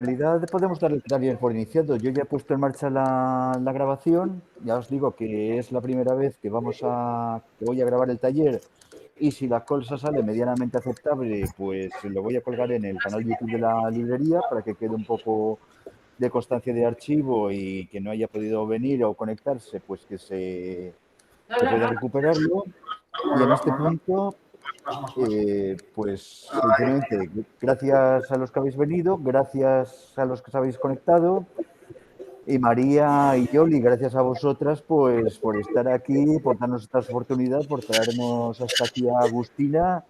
realidad podemos dar bien por iniciado. Yo ya he puesto en marcha la grabación. Ya os digo que es la primera vez que voy a grabar el taller. Y si la cosa sale medianamente aceptable, pues lo voy a colgar en el canal YouTube de la librería para que quede un poco de constancia de archivo y que no haya podido venir o conectarse, pues que pueda recuperarlo. Y en este punto, pues sinceramente, gracias a los que habéis venido, gracias a los que os habéis conectado, y María y Yoli, gracias a vosotras pues por estar aquí, por darnos esta oportunidad, por traernos hasta aquí a Agustina.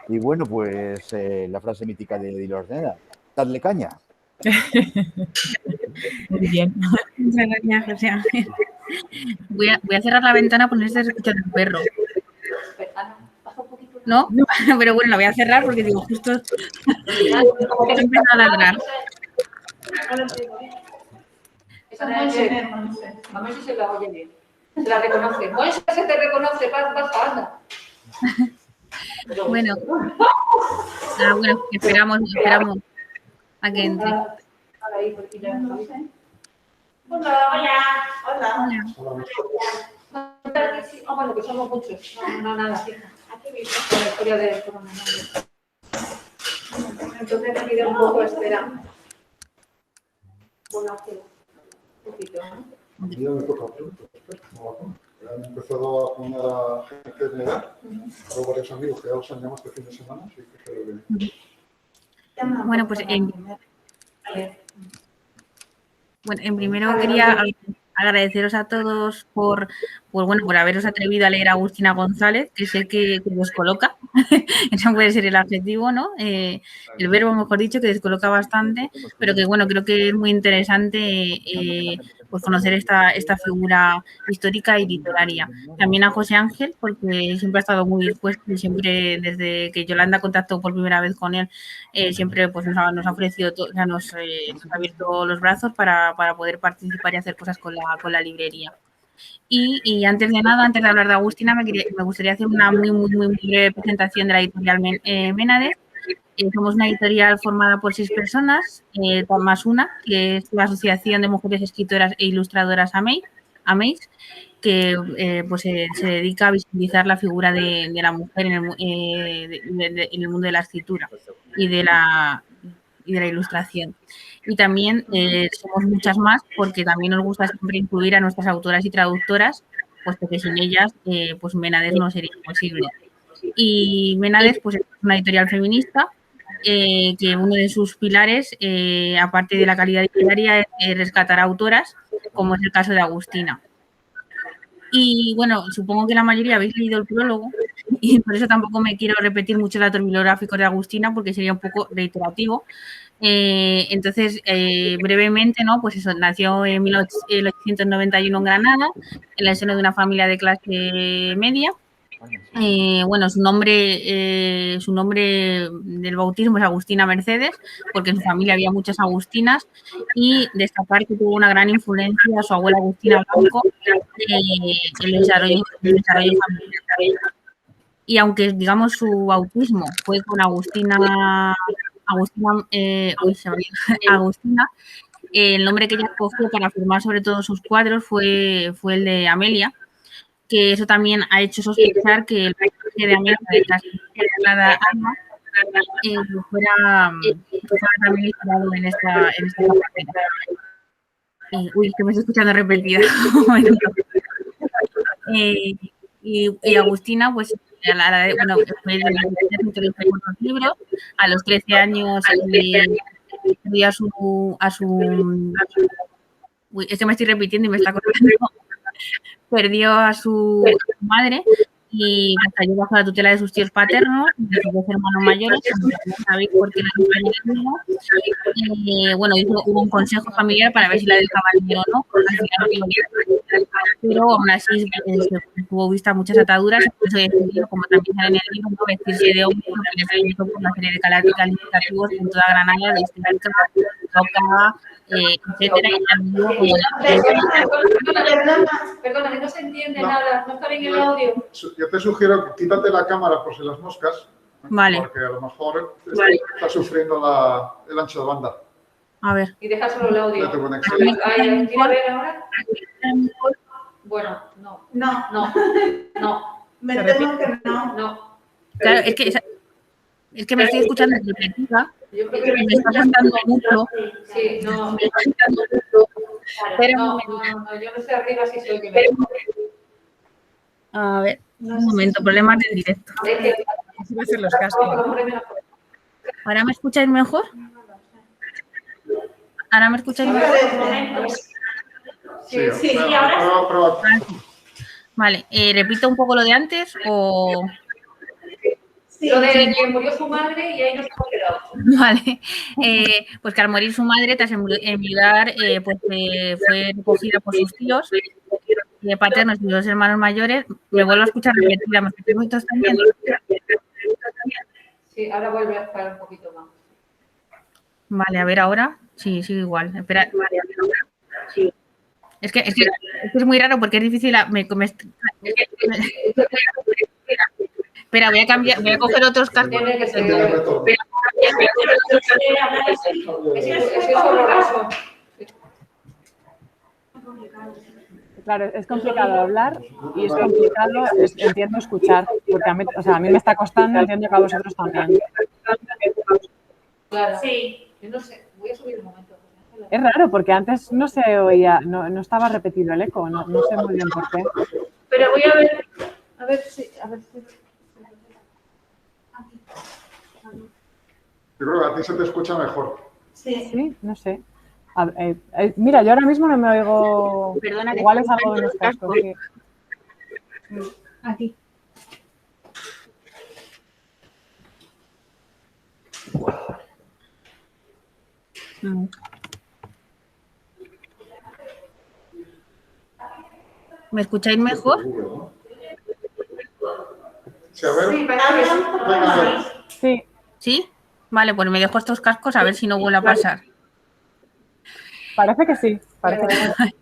Y bueno, pues la frase mítica de Dolores Neda, dadle caña. Muy bien. Muchas gracias, José Ángel. Voy a cerrar la ventana por no estar escuchando un perro. ¿No? Pero bueno, la voy a cerrar porque digo, justo empieza a ladrar. Esa Monse, a ver si se la oye bien. Se la reconoce. Monse, se te reconoce, pasa, anda. Bueno, esperamos a que entre. Hola. Bueno, que somos muchos. No, nada. Aquí mismo, con la historia del coronavirus. Entonces me pide un poco espera. Bueno, un poquito, ¿no? Ya me toca pronto. Han empezado a poner a gente de mi edad. Tengo varios amigos que ya los han llamado este fin de semana, así que espero que... Bueno, pues en primero quería agradeceros a todos por haberos atrevido a leer a Agustina González, que sé que descoloca, eso puede ser el adjetivo, ¿no? El verbo, mejor dicho, que descoloca bastante, pero que bueno, creo que es muy interesante pues conocer esta figura histórica y literaria. También a José Ángel, porque siempre ha estado muy dispuesto y siempre, desde que Yolanda contactó por primera vez con él, siempre pues nos ha ofrecido, nos ha abierto los brazos para poder participar y hacer cosas con la librería. Y antes de nada, antes de hablar de Agustina, me gustaría hacer una muy breve presentación de la editorial Ménades. Somos una editorial formada por 6 personas, más una, que es la Asociación de Mujeres Escritoras e Ilustradoras AMEIS, que se dedica a visibilizar la figura de la mujer en el mundo de la escritura y de la ilustración. Y también somos muchas más porque también nos gusta siempre incluir a nuestras autoras y traductoras, puesto que sin ellas pues Ménades no sería posible. Y Ménades pues es una editorial feminista que uno de sus pilares, aparte de la calidad literaria, es rescatar autoras, como es el caso de Agustina. Y bueno, supongo que la mayoría habéis leído el prólogo y por eso tampoco me quiero repetir mucho el dato bibliográfico de Agustina porque sería un poco reiterativo. Entonces, brevemente, ¿no? Pues eso, nació en 1891 en Granada, en el seno de una familia de clase media. Bueno, su nombre del bautismo es Agustina Mercedes, porque en su familia había muchas Agustinas, y destacar que tuvo una gran influencia su abuela Agustina Blanco en el desarrollo familiar. Y aunque, digamos, su bautismo fue con Agustina, el nombre que ella escogió para firmar sobre todo sus cuadros fue el de Amelia, que eso también ha hecho sospechar que el personaje de Amelia de la Alma fuera también inspirado en esta carrera. Que me estoy escuchando repetida. Y Agustina, pues, libros, a los 13 años perdió a su es que me estoy repitiendo y me está corriendo. Perdió a su madre y cayó bajo la tutela de sus tíos paternos, de sus 2 hermanos mayores, no sabéis por qué bueno, hubo un consejo familiar para ver si la dejaban ir o no, pero aún así tuvo vista muchas ataduras, por eso decidió, como también sale en el libro, no vestirse de hombre, porque le salió por una serie de calificativos en toda Granada, de histórica, loca, etcétera, y también como Perdona, que no se entiende nada, no está bien el audio. Yo te sugiero que quítate la cámara por si las moscas, vale, porque a lo mejor está sufriendo el ancho de banda. A ver. Y deja solo el audio. Ya te conexión. Ahí, ¿quiere ver ahora? Bueno, no. No. Me temo que no. No. Claro, es que me estoy escuchando en repetida. Yo creo Me que está faltando mucho. sí, no. Pero No, yo no sé arriba si soy que me... a ver, un momento, problemas del directo. Así va a ser los cascos. ¿Ahora me escucháis mejor? ¿Ahora me escucháis mejor? Sí, ahora prueba. Vale, repito un poco lo de antes o... Lo de que murió su madre y ahí nos hemos quedado. Vale, pues que al morir su madre, tras enviudar, pues fue recogida por sus tíos paternos y dos hermanos mayores. Me vuelvo a escuchar repetida, ¿me escucháis vosotros también? Sí, ahora vuelve a estar un poquito más. Vale, a ver ahora. Sí, sigue igual. Espera. Es que es muy raro porque es difícil. Espera, voy a cambiar, voy a coger otros cascos. Tiene que ser... Tiene retorno. Es horroroso. Claro, es complicado hablar y es complicado, entiendo, escuchar, porque a mí me está costando, entiendo que a vosotros también. Claro. Sí. Yo no sé, voy a subir un momento. Es raro, porque antes no se oía, no estaba repetido el eco, no sé muy bien por qué. Pero voy a ver si... Yo creo que a ti se te escucha mejor. Sí, no sé. Mira, yo ahora mismo no me oigo. Perdona, igual es algo de los cascos. Sí. Aquí. ¿Me escucháis mejor? Sí, a ver. Venga, a ver. Sí. ¿Sí? Vale, pues me dejo estos cascos a ver si no vuelve a pasar. Parece que sí. Parece que sí.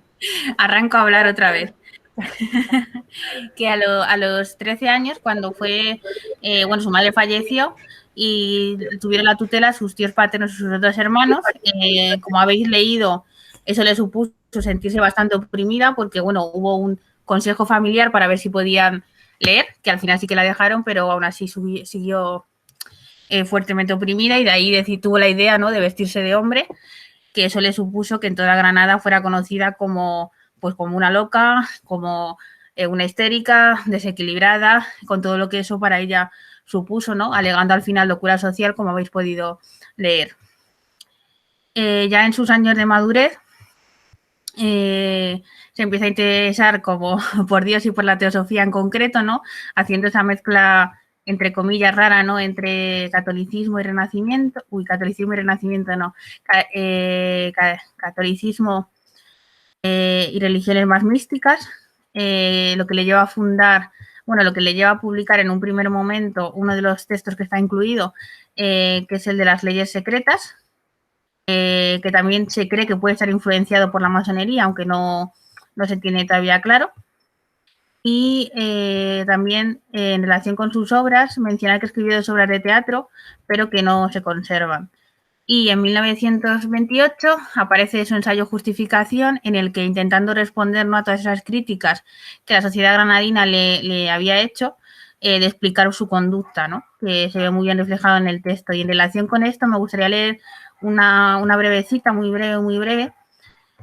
Arranco a hablar otra vez. Que a los 13 años, cuando su madre falleció y tuvieron la tutela sus tíos paternos y sus dos hermanos, como habéis leído, eso le supuso sentirse bastante oprimida porque, hubo un consejo familiar para ver si podían leer, que al final sí que la dejaron, pero aún así siguió fuertemente oprimida y de ahí tuvo la idea, ¿no?, de vestirse de hombre, que eso le supuso que en toda Granada fuera conocida como una loca, como una histérica, desequilibrada, con todo lo que eso para ella supuso, ¿no?, alegando al final locura social, como habéis podido leer. Ya en sus años de madurez se empieza a interesar como por Dios y por la teosofía en concreto, ¿no?, haciendo esa mezcla entre comillas rara, ¿no?, entre catolicismo y renacimiento, catolicismo y religiones más místicas, lo que le lleva a fundar, lo que le lleva a publicar en un primer momento uno de los textos que está incluido, que es el de las leyes secretas, que también se cree que puede estar influenciado por la masonería, aunque no se tiene todavía claro. Y también en relación con sus obras, mencionar que escribió 2 obras de teatro, pero que no se conservan. Y en 1928 aparece su ensayo Justificación, en el que, intentando responder, ¿no?, a todas esas críticas que la sociedad granadina le había hecho, de explicar su conducta, ¿no?, que se ve muy bien reflejado en el texto. Y en relación con esto me gustaría leer una breve cita, muy breve,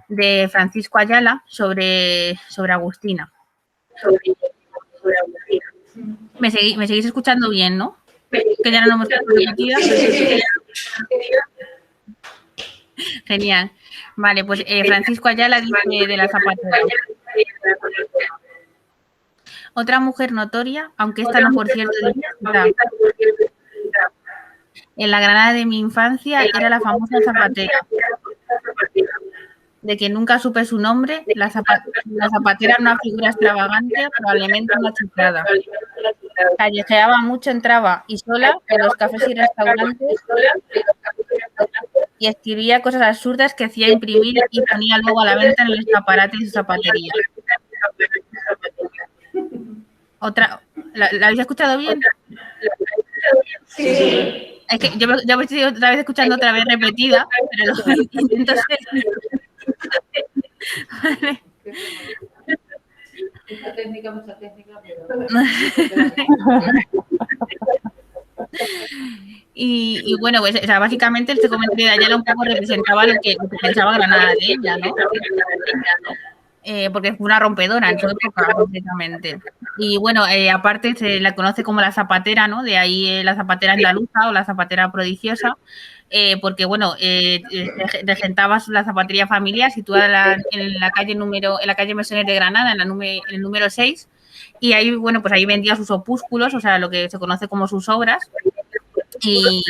de Francisco Ayala sobre Agustina. ¿Me seguís escuchando bien, no? Que ya no me escucho repetida. Genial. Vale, pues Francisco Ayala dice de la zapatera: otra mujer notoria, aunque esta no por cierto en la Granada de mi infancia, era la famosa zapatera, de que nunca supe su nombre. La zapatera era una figura extravagante, probablemente una chiflada. Callejeaba mucho, entraba y sola en los cafés y restaurantes y escribía cosas absurdas que hacía imprimir y ponía luego a la venta en el escaparate de su zapatería. Otra, ¿la habéis escuchado bien? Sí. Es que yo me estoy otra vez escuchando otra vez repetida, pero intento ser... Vale. Mucha técnica, pero... Y bueno, pues o sea, básicamente este comentario de Ayala un poco representaba lo que pensaba Granada de ella, ¿no? Porque fue una rompedora en su época, completamente. Y bueno, aparte se la conoce como la zapatera, ¿no? De ahí la zapatera andaluza o la zapatera prodigiosa, porque bueno, regentaba la zapatería familiar situada en la calle Mesones de Granada, en el número 6, y ahí, bueno, pues ahí vendía sus opúsculos, o sea, lo que se conoce como sus obras. Y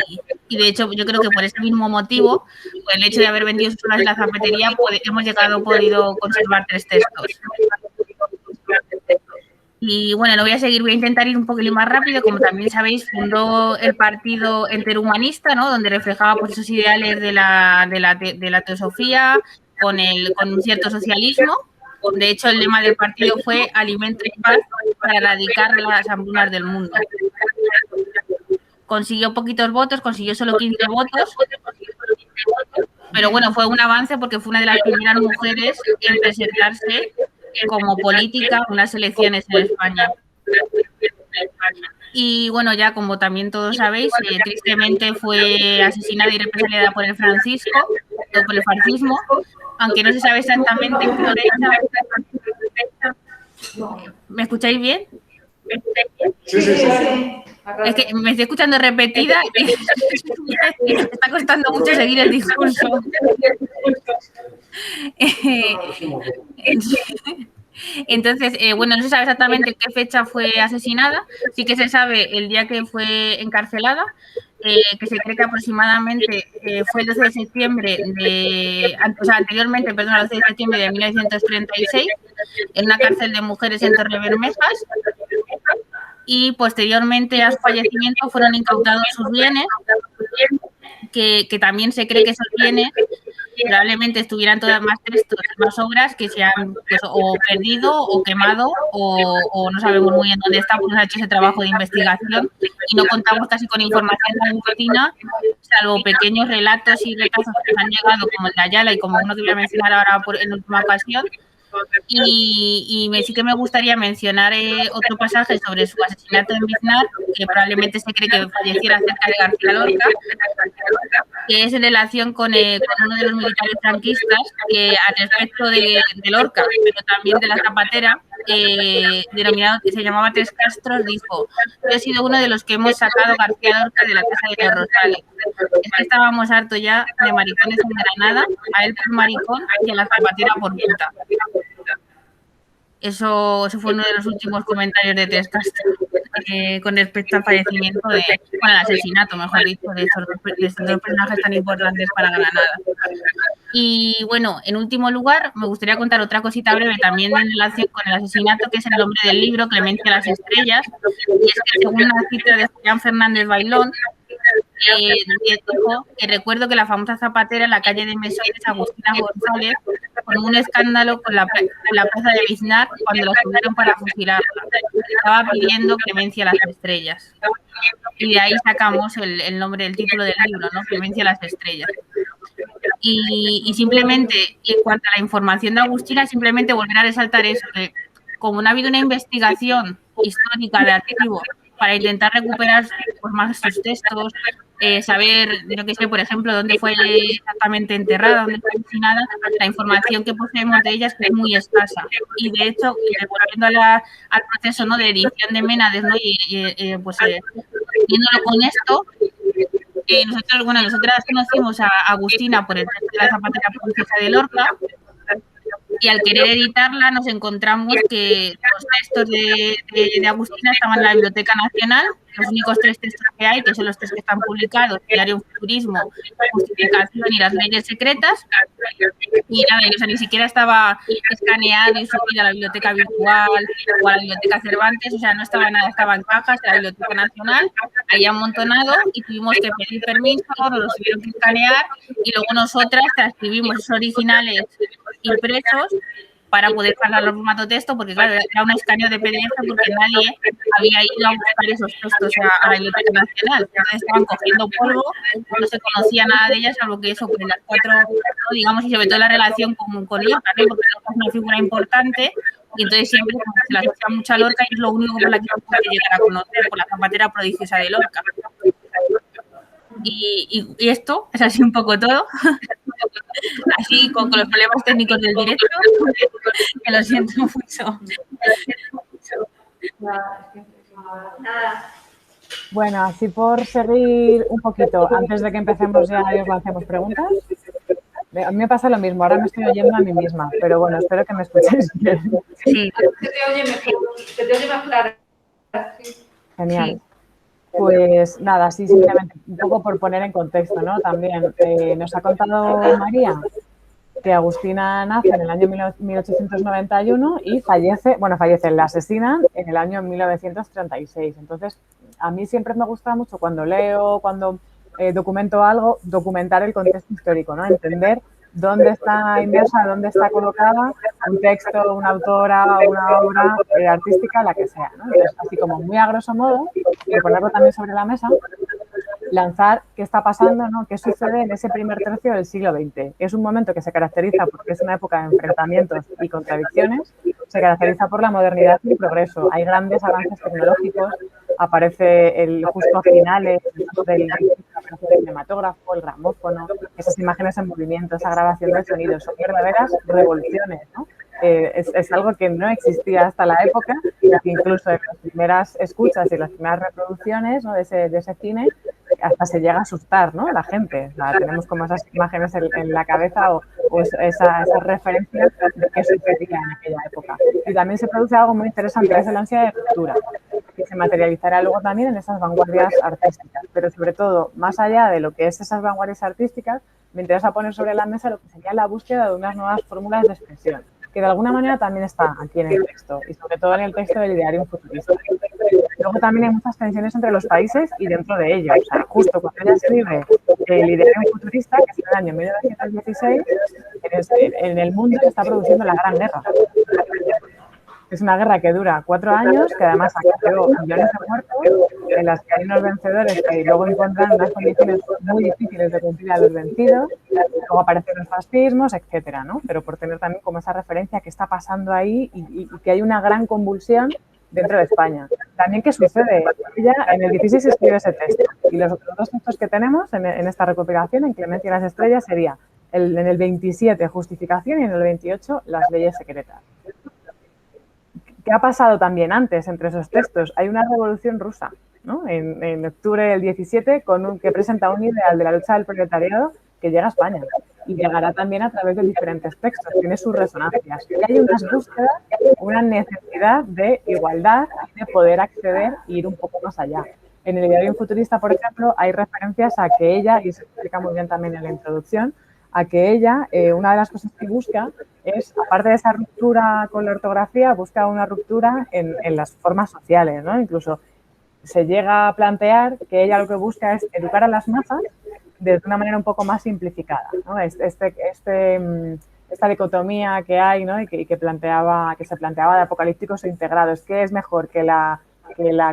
de hecho, yo creo que por ese mismo motivo, por el hecho de haber vendido sus obras en la zapatería, hemos podido conservar 3 textos. Y bueno, no voy a seguir, voy a intentar ir un poquito más rápido. Como también sabéis, fundó el partido Enterhumanista, ¿no? Donde reflejaba pues, esos ideales de la teosofía con un cierto socialismo. De hecho, el lema del partido fue Alimento y paz para erradicar las hambrunas del mundo. Consiguió poquitos votos, consiguió solo 15 votos, pero bueno, fue un avance porque fue una de las primeras mujeres en presentarse como política en unas elecciones en España. Y bueno, ya como también todos sabéis, tristemente fue asesinada y represaliada por el fascismo, aunque no se sabe exactamente qué fecha. ¿Me escucháis bien? Sí. Es que me estoy escuchando repetida y me está costando mucho seguir el discurso. Entonces, bueno, no se sabe exactamente qué fecha fue asesinada, sí que se sabe el día que fue encarcelada, que se cree que aproximadamente fue el 12 de septiembre anteriormente, perdón, el 12 de septiembre de 1936, en una cárcel de mujeres en Torrebermejas, y posteriormente a su fallecimiento fueron incautados sus bienes, que también se cree que esos bienes probablemente estuvieran todas más textos, más obras que se han pues, o perdido o quemado o no sabemos muy bien dónde está, pues no ha hecho ese trabajo de investigación y no contamos casi con información alguna, salvo pequeños relatos y retazos que nos han llegado como el de Ayala y como uno que voy a mencionar ahora en última ocasión. Y sí que me gustaría mencionar otro pasaje sobre su asesinato en Biznar, que probablemente se cree que falleciera cerca de García Lorca, que es en relación con uno de los militares franquistas, que al respecto de Lorca, pero también de la zapatera, denominado, que se llamaba Tres Castros, dijo: yo he sido uno de los que hemos sacado García Lorca de la casa de los Rosales. Es que estábamos hartos ya de maricones en Granada, a él por maricón y a la zapatera por puta. Eso fue uno de los últimos comentarios de Tres Castros con respecto al fallecimiento al asesinato, mejor dicho, de estos dos personajes tan importantes para Granada. Y bueno, en último lugar, me gustaría contar otra cosita breve también en relación con el asesinato, que es el nombre del libro, Clemencia a las Estrellas, y es que según una cita de Julián Fernández Bailón, dijo que recuerdo que la famosa zapatera en la calle de Mesones, Agustina González, formó un escándalo con la plaza de Biznar cuando la subieron para fusilarla. Estaba pidiendo Clemencia a las Estrellas. Y de ahí sacamos el nombre del título del libro, ¿no? Clemencia a las Estrellas. Y simplemente, en cuanto a la información de Agustina, simplemente volver a resaltar eso, que como no ha habido una investigación histórica de archivo para intentar recuperar pues, más sus textos, saber, yo que sé, por ejemplo, dónde fue exactamente enterrada, dónde fue asesinada, la información que poseemos de ella es muy escasa. Y de hecho, volviendo al proceso, ¿no?, de edición de Ménades, ¿no?, pues viéndolo con esto, nosotras conocimos a Agustina por el texto de la zapatera princesa de Lorca, y al querer editarla nos encontramos que los textos de Agustina estaban en la Biblioteca Nacional, los únicos 3 textos que hay, que son los 3 que están publicados: Diario Futurismo, Justificación y las Leyes Secretas, y nada, o sea, ni siquiera estaba escaneado y subido a la biblioteca virtual o a la biblioteca Cervantes, o sea, no estaba nada, estaba en cajas de la Biblioteca Nacional, ahí amontonado, y tuvimos que pedir permiso, nos lo tuvieron que escanear, y luego nosotras transcribimos esos originales impresos para poder pasarlo al formato texto, porque claro, era un escaneo de PDF porque nadie había ido a buscar esos textos a la Biblioteca Nacional. Entonces estaban cogiendo polvo, no se conocía nada de ellas, salvo que eso, pues las 4, ¿no? Digamos, y sobre todo la relación con Lorca, ¿no? Porque Lorca es una figura importante y entonces siempre como se la asocia mucho a Lorca y es lo único por la que se puede llegar a conocer, por la zapatera prodigiosa de Lorca. Y esto es así un poco todo, así con los problemas técnicos del directo, que lo siento mucho. Nada. Bueno, así por seguir un poquito, antes de que empecemos ya y os lancemos preguntas. A mí me pasa lo mismo, ahora me estoy oyendo a mí misma, pero bueno, espero que me escuchéis bien. Sí. Se te oye mejor, se te oye más clara. Sí. Genial. Sí. Pues nada, sí, simplemente un poco por poner en contexto, ¿no? También nos ha contado María que Agustina nace en el año 1891 y fallece, la asesinan en el año 1936. Entonces, a mí siempre me gusta mucho cuando leo, cuando documento algo, documentar el contexto histórico, ¿no? Entender dónde está inmersa, dónde está colocada un texto, una autora, una obra artística, la que sea, ¿no? Entonces, así como muy a grosso modo, y ponerlo también sobre la mesa, lanzar qué está pasando, ¿no? Qué sucede en ese primer tercio del siglo XX. Es un momento que se caracteriza porque es una época de enfrentamientos y contradicciones, se caracteriza por la modernidad y el progreso. Hay grandes avances tecnológicos, aparece justo a finales del cinematógrafo, el gramófono, esas imágenes en movimiento, esa grabación del sonido, son verdaderas revoluciones, ¿no? Es algo que no existía hasta la época, y que incluso en las primeras escuchas y las primeras reproducciones, ¿no? de ese cine, hasta se llega a asustar, ¿no? La gente. O sea, tenemos como esas imágenes en la cabeza o esas referencias de qué sucedía en aquella época. Y también se produce algo muy interesante, que es el ansia de ruptura, que se materializará luego también en esas vanguardias artísticas. Pero sobre todo, más allá de lo que es esas vanguardias artísticas, me interesa poner sobre la mesa lo que sería la búsqueda de unas nuevas fórmulas de expresión, que de alguna manera también está aquí en el texto, y sobre todo en el texto del ideario futurista. Luego también hay muchas tensiones entre los países y dentro de ellos. O sea, justo cuando ella escribe el ideario futurista, que es en el año 1916, en el mundo se está produciendo la Gran Guerra. Es una guerra que dura 4 años, que además acarreó millones de muertos, en las que hay unos vencedores que luego encuentran unas condiciones muy difíciles de cumplir a los vencidos, luego aparecen los fascismos, etcétera, ¿no? Pero por tener también como esa referencia que está pasando ahí y que hay una gran convulsión dentro de España. También, ¿qué sucede? Ella en el 16 escribe ese texto y los otros 2 textos que tenemos en esta recopilación, en Clemencia y las estrellas, sería en el 27 Justificación y en el 28 Las leyes secretas. ¿Qué ha pasado también antes entre esos textos? Hay una revolución rusa, ¿no? En octubre del 17 que presenta un ideal de la lucha del proletariado que llega a España y llegará también a través de diferentes textos, tiene sus resonancias. Y hay unas búsquedas, una necesidad de igualdad y de poder acceder e ir un poco más allá. En el ideario futurista, por ejemplo, hay referencias a que ella, y se explica muy bien también en la introducción, a que ella, una de las cosas que busca es, aparte de esa ruptura con la ortografía, busca una ruptura en las formas sociales, ¿no? Incluso se llega a plantear que ella lo que busca es educar a las masas de una manera un poco más simplificada, ¿no? Esta dicotomía que hay, ¿no? y que se planteaba de apocalípticos o integrados. ¿Qué es mejor, que la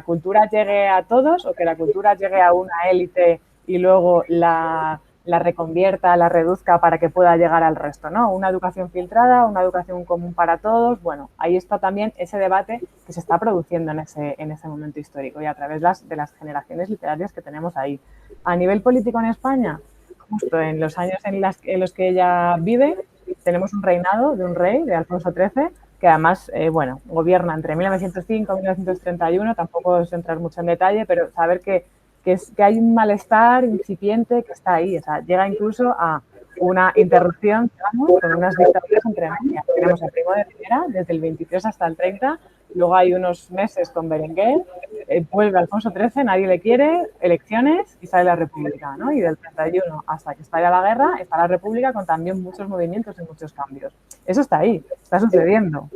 cultura llegue a todos o que la cultura llegue a una élite y luego la reconvierta, la reduzca para que pueda llegar al resto, ¿no? Una educación filtrada, una educación común para todos. Bueno, ahí está también ese debate que se está produciendo en ese momento histórico y a través de las generaciones literarias que tenemos ahí. A nivel político en España, justo en los años en los que ella vive, tenemos un reinado de un rey, de Alfonso XIII, que además, gobierna entre 1905 y 1931, tampoco es entrar mucho en detalle, pero saber que hay un malestar incipiente que está ahí, o sea, llega incluso a una interrupción, digamos, con unas dictaduras entre medias. Tenemos a Primo de Rivera desde el 23 hasta el 30, luego hay unos meses con Berenguer, vuelve Alfonso XIII, nadie le quiere, elecciones y sale la República, ¿no? Y del 31 hasta que estalla la guerra está la República con también muchos movimientos y muchos cambios. Eso está ahí, está sucediendo.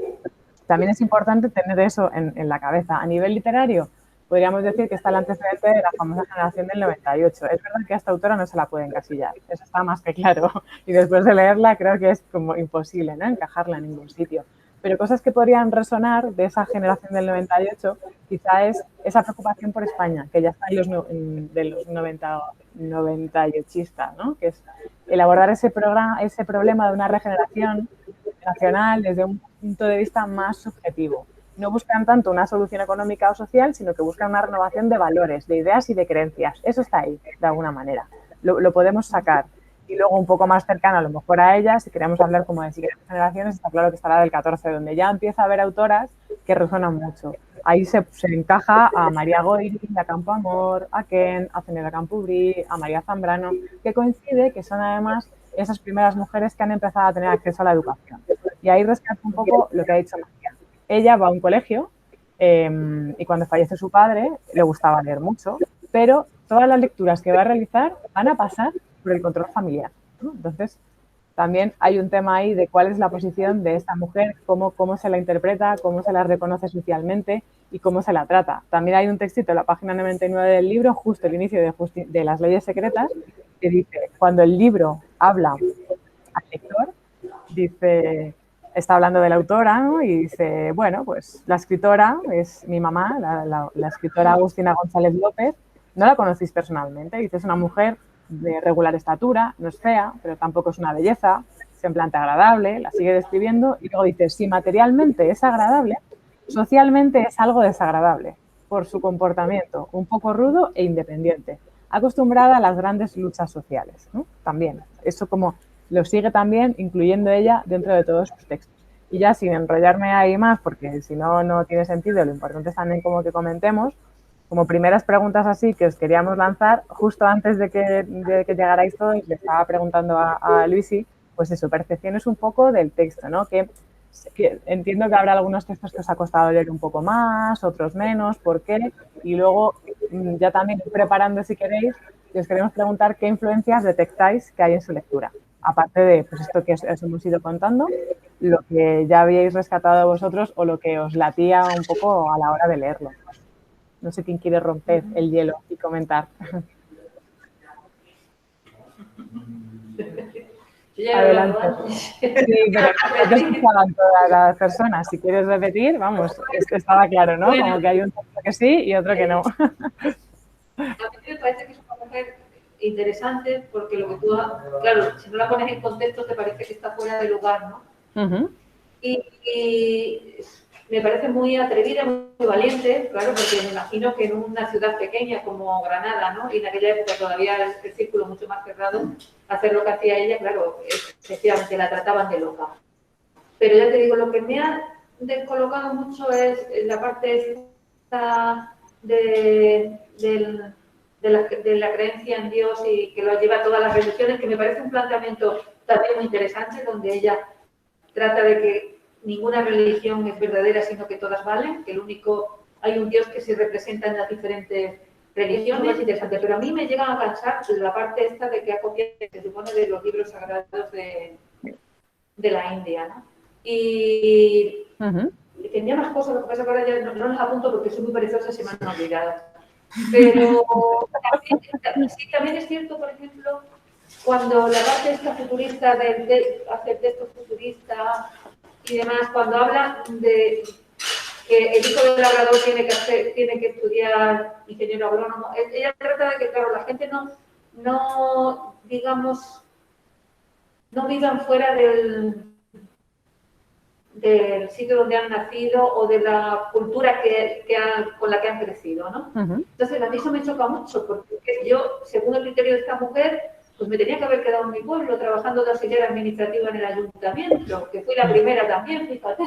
También es importante tener eso en la cabeza. A nivel literario, podríamos decir que está el antecedente de la famosa generación del 98. Es verdad que a esta autora no se la puede encasillar, eso está más que claro. Y después de leerla creo que es como imposible, ¿no? Encajarla en ningún sitio. Pero cosas que podrían resonar de esa generación del 98 quizá es esa preocupación por España, que ya está en de los 98istas, ¿no? Que es el abordar ese problema de una regeneración nacional desde un punto de vista más subjetivo. No buscan tanto una solución económica o social, sino que buscan una renovación de valores, de ideas y de creencias. Eso está ahí, de alguna manera. Lo podemos sacar. Y luego un poco más cercano a lo mejor a ella, si queremos hablar como de siguientes generaciones, está claro que está la del 14, donde ya empieza a haber autoras que resuenan mucho. Ahí se encaja a María Goiri, a Campo Amor, a Ken, a Zeneda Campubrí, a María Zambrano, que coincide que son además esas primeras mujeres que han empezado a tener acceso a la educación. Y ahí rescato un poco lo que ha dicho María. Ella va a un colegio y cuando fallece su padre le gustaba leer mucho, pero todas las lecturas que va a realizar van a pasar por el control familiar, ¿no? Entonces, también hay un tema ahí de cuál es la posición de esta mujer, cómo se la interpreta, cómo se la reconoce socialmente y cómo se la trata. También hay un textito en la página 99 del libro, justo el inicio de las leyes secretas, que dice, cuando el libro habla al lector, dice, está hablando de la autora, ¿no? Y dice, bueno, pues la escritora es mi mamá, la escritora Agustina González López, no la conocéis personalmente, dice, es una mujer de regular estatura, no es fea, pero tampoco es una belleza, semblante agradable, la sigue describiendo y luego dice, si materialmente es agradable, socialmente es algo desagradable por su comportamiento un poco rudo e independiente, acostumbrada a las grandes luchas sociales, ¿no? También, eso como lo sigue también incluyendo ella dentro de todos sus textos. Y ya sin enrollarme ahí más, porque si no, no tiene sentido, lo importante es también como que comentemos, como primeras preguntas así que os queríamos lanzar, justo antes de que llegarais todos, le estaba preguntando a Luisi, pues eso, percepciones un poco del texto, ¿no? Que entiendo que habrá algunos textos que os ha costado leer un poco más, otros menos, ¿por qué? Y luego, ya también preparando si queréis, os queremos preguntar qué influencias detectáis que hay en su lectura. Aparte de pues esto que os hemos ido contando, lo que ya habíais rescatado vosotros o lo que os latía un poco a la hora de leerlo. No sé quién quiere romper el hielo y comentar. Adelante. Sí, pero no escuchaban todas las personas. Si quieres repetir, vamos, estaba claro, ¿no? Bueno. Como que hay un texto que sí y otro que no. A mí me parece que es una mujer interesante porque lo que tú, claro, si no la pones en contexto te parece que está fuera de lugar, ¿no? Uh-huh. Y me parece muy atrevida, muy valiente, claro, porque me imagino que en una ciudad pequeña como Granada, ¿no? Y en aquella época todavía el círculo mucho más cerrado, hacer lo que hacía ella, claro, efectivamente la trataban de loca. Pero ya te digo, lo que me ha descolocado mucho es la parte esta de la creencia en Dios y que lo lleva a todas las religiones, que me parece un planteamiento también muy interesante, donde ella trata de que ninguna religión es verdadera, sino que todas valen, que hay un Dios que se representa en las diferentes religiones, es interesante, pero a mí me llega a cansar la parte esta de que ha copiado, se supone, de los libros sagrados de la India, ¿no? Y tenía más cosas, lo que pasa es que ahora ya no las apunto porque soy muy perezosa y se me han olvidado. Pero sí, también es cierto, por ejemplo, cuando la parte esta futurista, hacer texto futurista y demás, cuando habla de que el hijo del labrador tiene que estudiar ingeniero agrónomo, ella trata de que, claro, la gente no digamos, no vivan fuera del sitio donde han nacido o de la cultura con la que han crecido, ¿no? Uh-huh. Entonces, a mí eso me choca mucho, porque yo, según el criterio de esta mujer, pues me tenía que haber quedado en mi pueblo trabajando de auxiliar administrativa en el ayuntamiento, que fui la primera también, fíjate.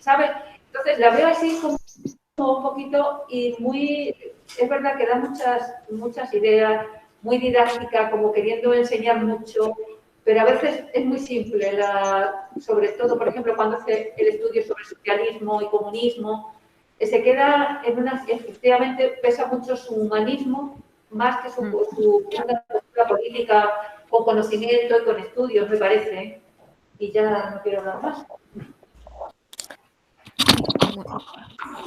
¿Sabes? Entonces, la veo así como un poquito y es verdad que da muchas ideas, muy didáctica, como queriendo enseñar mucho, pero a veces es muy simple, sobre todo, por ejemplo, cuando hace el estudio sobre socialismo y comunismo, se queda efectivamente pesa mucho su humanismo, más que su postura política, con conocimiento y con estudios, me parece, y ya no quiero hablar más.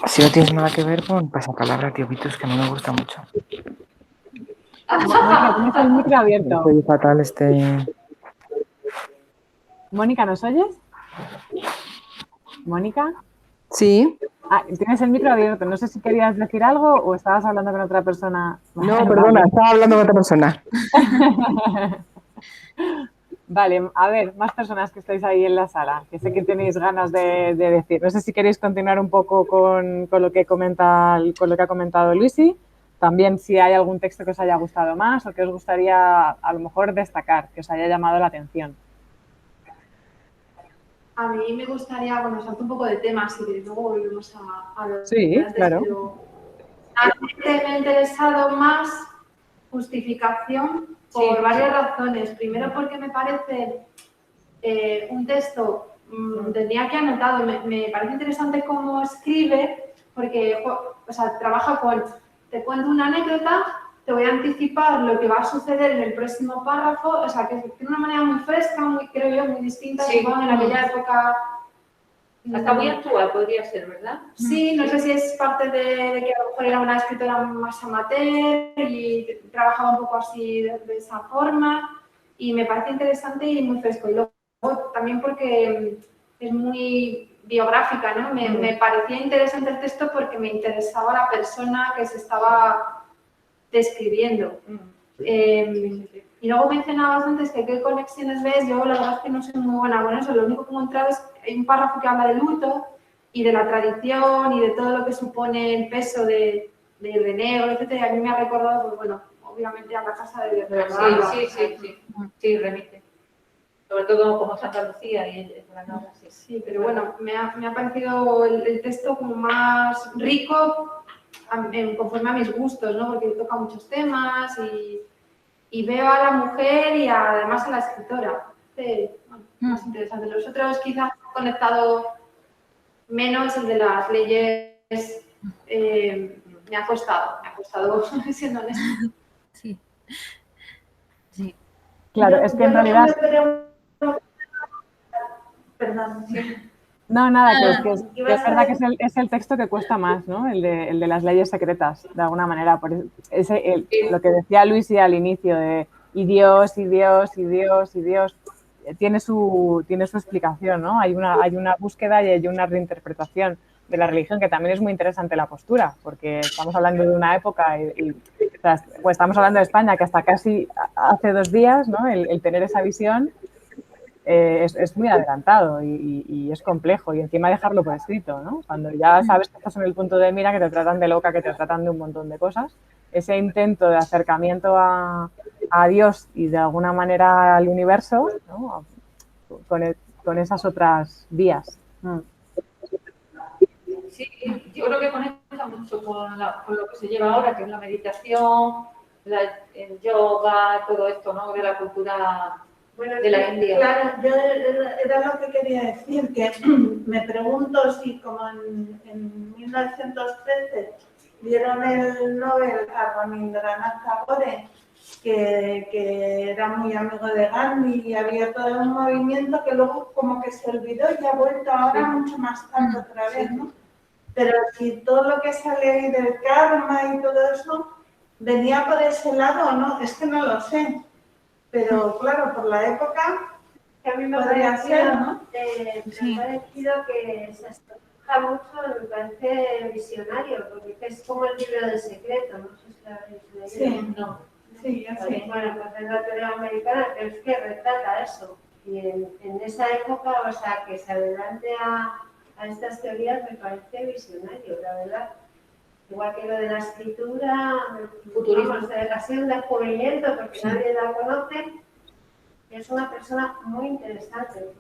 Si no tienes nada que ver con pasapalabra, tío Vitus, que a mí me gusta mucho. Tienes el micro abierto. Estoy fatal Mónica, ¿nos oyes? ¿Mónica? Sí. Ah, tienes el micro abierto. No sé si querías decir algo o estabas hablando con otra persona. No, perdona, estaba hablando con otra persona. Vale, a ver, más personas que estáis ahí en la sala, que sé que tenéis ganas de decir. No sé si queréis continuar un poco con lo que ha comentado Luisi. También si hay algún texto que os haya gustado más o que os gustaría a lo mejor destacar, que os haya llamado la atención. A mí me gustaría, bueno, salto un poco de temas y luego volvemos a lo Sí, de antes, claro. pero realmente me ha interesado más justificación por varias razones. Primero porque me parece un texto, tenía que anotado, me parece interesante cómo escribe, porque o sea, trabaja con, te cuento una anécdota, te voy a anticipar lo que va a suceder en el próximo párrafo, o sea, que tiene una manera muy fresca, muy, creo yo, muy distinta, supongo, en aquella época. Hasta muy actual podría ser, ¿verdad? Sí, no sé si es parte de que a lo mejor era una escritora más amateur y trabajaba un poco así de esa forma, y me parece interesante y muy fresco. Y luego también porque es muy biográfica, ¿no? Me parecía interesante el texto porque me interesaba la persona que se estaba describiendo. Y luego mencionabas antes que qué conexiones ves. Yo la verdad es que no soy muy buena con eso. Lo único que he encontrado es que hay un párrafo que habla del luto y de la tradición y de todo lo que supone el peso de ir de negro, etc. Y a mí me ha recordado, pues bueno, obviamente a la casa de Bernardo. Sí, remite. Sobre todo como Santa Lucía y el Granada. Sí, pero bueno, me ha parecido el texto como más rico conforme a mis gustos, ¿no? Porque toca muchos temas y veo a la mujer y además a la escritora. Bueno, más interesante. Los otros quizás han conectado menos, el de las leyes me ha costado siendo honesta. Sí. Sí. Claro, es que en realidad... Perdón, sí. No, nada, que es verdad que es el texto que cuesta más, ¿no? El de las leyes secretas, de alguna manera. Lo que decía Luis al inicio de y Dios, y Dios, y Dios, y Dios, tiene su explicación, ¿no? Hay una búsqueda y hay una reinterpretación de la religión, que también es muy interesante la postura, porque estamos hablando de una época pues estamos hablando de España, que hasta casi hace 2 días, ¿no? El tener esa visión es muy adelantado y es complejo, y encima dejarlo por escrito, ¿no? Cuando ya sabes que estás en el punto de mira, que te tratan de loca, que te tratan de un montón de cosas, ese intento de acercamiento a Dios y de alguna manera al universo, ¿no? Con esas otras vías. Sí, yo creo que conecta mucho con lo que se lleva ahora, que es la meditación, el yoga, todo esto, ¿no? De la cultura de la India. Claro, yo era lo que quería decir, que me pregunto si como en 1913 dieron el Nobel a Rabindranath Tagore, que era muy amigo de Gandhi, y había todo un movimiento que luego como que se olvidó y ha vuelto ahora mucho más tarde otra vez, ¿no? Pero si todo lo que sale ahí del karma y todo eso venía por ese lado o no, es que no lo sé. Pero claro, por la época que a mí me podría ser, ¿no? Me ha parecido que se asemeja mucho, me parece visionario, porque es como el libro del secreto, no sé si lo habéis leído. Sí, no. Sí, así. Bueno, pues es la teoría americana, pero es que retrata eso. Y en esa época, o sea, que se adelante a estas teorías me parece visionario, la verdad. Igual que lo de la escritura, futurismo, casi un descubrimiento, porque nadie la conoce. Es una persona muy interesante.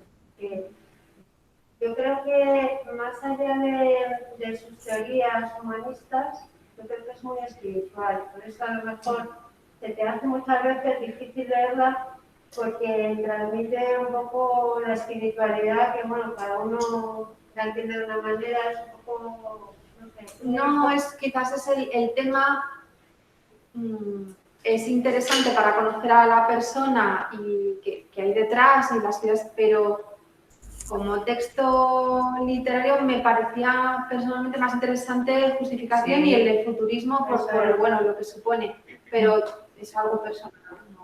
Yo creo que más allá de sus teorías humanistas, yo creo que es muy espiritual. Por eso a lo mejor se te hace muchas veces difícil leerla, porque transmite un poco la espiritualidad que, bueno, cada uno la entiende de una manera, es un poco... No, quizás es el tema, es interesante para conocer a la persona y que hay detrás y las ideas, pero como texto literario me parecía personalmente más interesante justificación y el del futurismo por bueno, lo que supone. Pero es algo personal.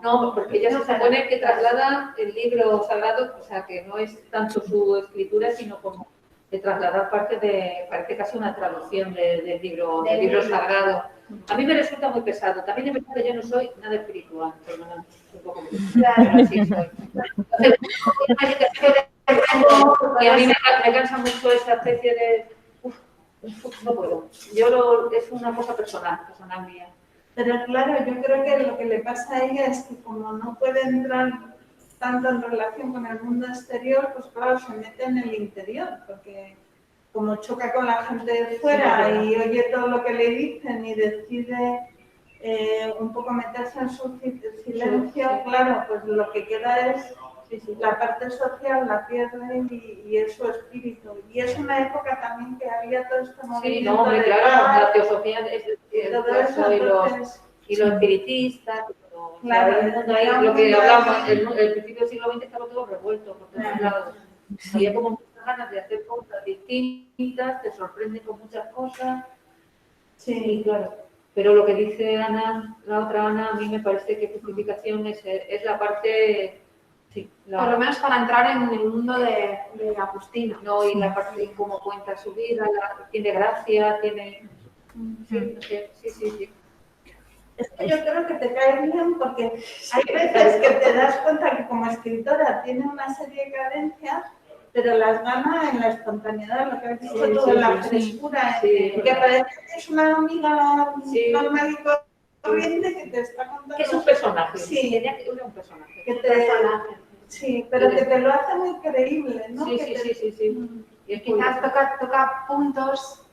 No, porque ella se supone que traslada el libro sagrado, o sea, que no es tanto su escritura, sino como de trasladar parece casi una traducción del libro sagrado. A mí me resulta muy pesado. También es verdad que yo no soy nada espiritual, perdóname, un poco pero así soy. Y a mí me cansa mucho esa especie de... no puedo. Es una cosa personal mía. Pero claro, yo creo que lo que le pasa a ella es que como no puede entrar tanto en relación con el mundo exterior, pues claro, se mete en el interior, porque como choca con la gente de fuera y oye todo lo que le dicen y decide un poco meterse en su silencio, claro, pues lo que queda es la parte social, la pierde y es su espíritu. Y es una época también que había todo este movimiento. Sí, no, muy claro, la teosofía y los espiritistas, claro, el mundo ahí, lo que hablamos, el principio del siglo XX estaba todo revuelto por todos lados. Había como muchas ganas de hacer cosas distintas, te sorprenden con muchas cosas. Sí, claro. Pero lo que dice Ana, la otra Ana, a mí me parece que justificación es la parte... Sí, por lo menos para entrar en el mundo de Agustina. No, y la parte de cómo cuenta su vida, tiene gracia, tiene... Sí. Es que yo creo que te cae bien porque hay veces que te das cuenta que como escritora tiene una serie de carencias, pero las gana en la espontaneidad, lo que has dicho tú, en la frescura, que parece que es una amiga normal y corriente que te está contando. Que es un personaje. Sí, tenía que ser un personaje. Sí, pero que te lo hace muy creíble, ¿no? Sí. Y quizás toca puntos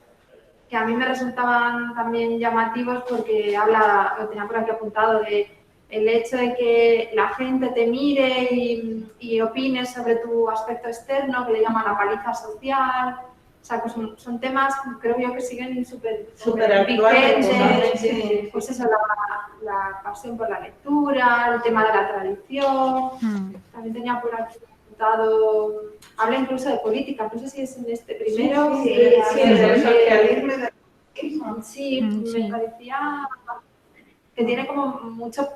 que a mí me resultaban también llamativos porque lo tenía por aquí apuntado, de el hecho de que la gente te mire y opine sobre tu aspecto externo, que le llaman la paliza social. O sea, pues son temas, creo yo, que siguen súper vigentes. Sí. Pues eso, la pasión por la lectura, el tema de la tradición. También tenía por aquí apuntado, habla incluso de política, no sé si es en este primero. El socialismo y del comunismo. Sí, me parecía que tiene como mucho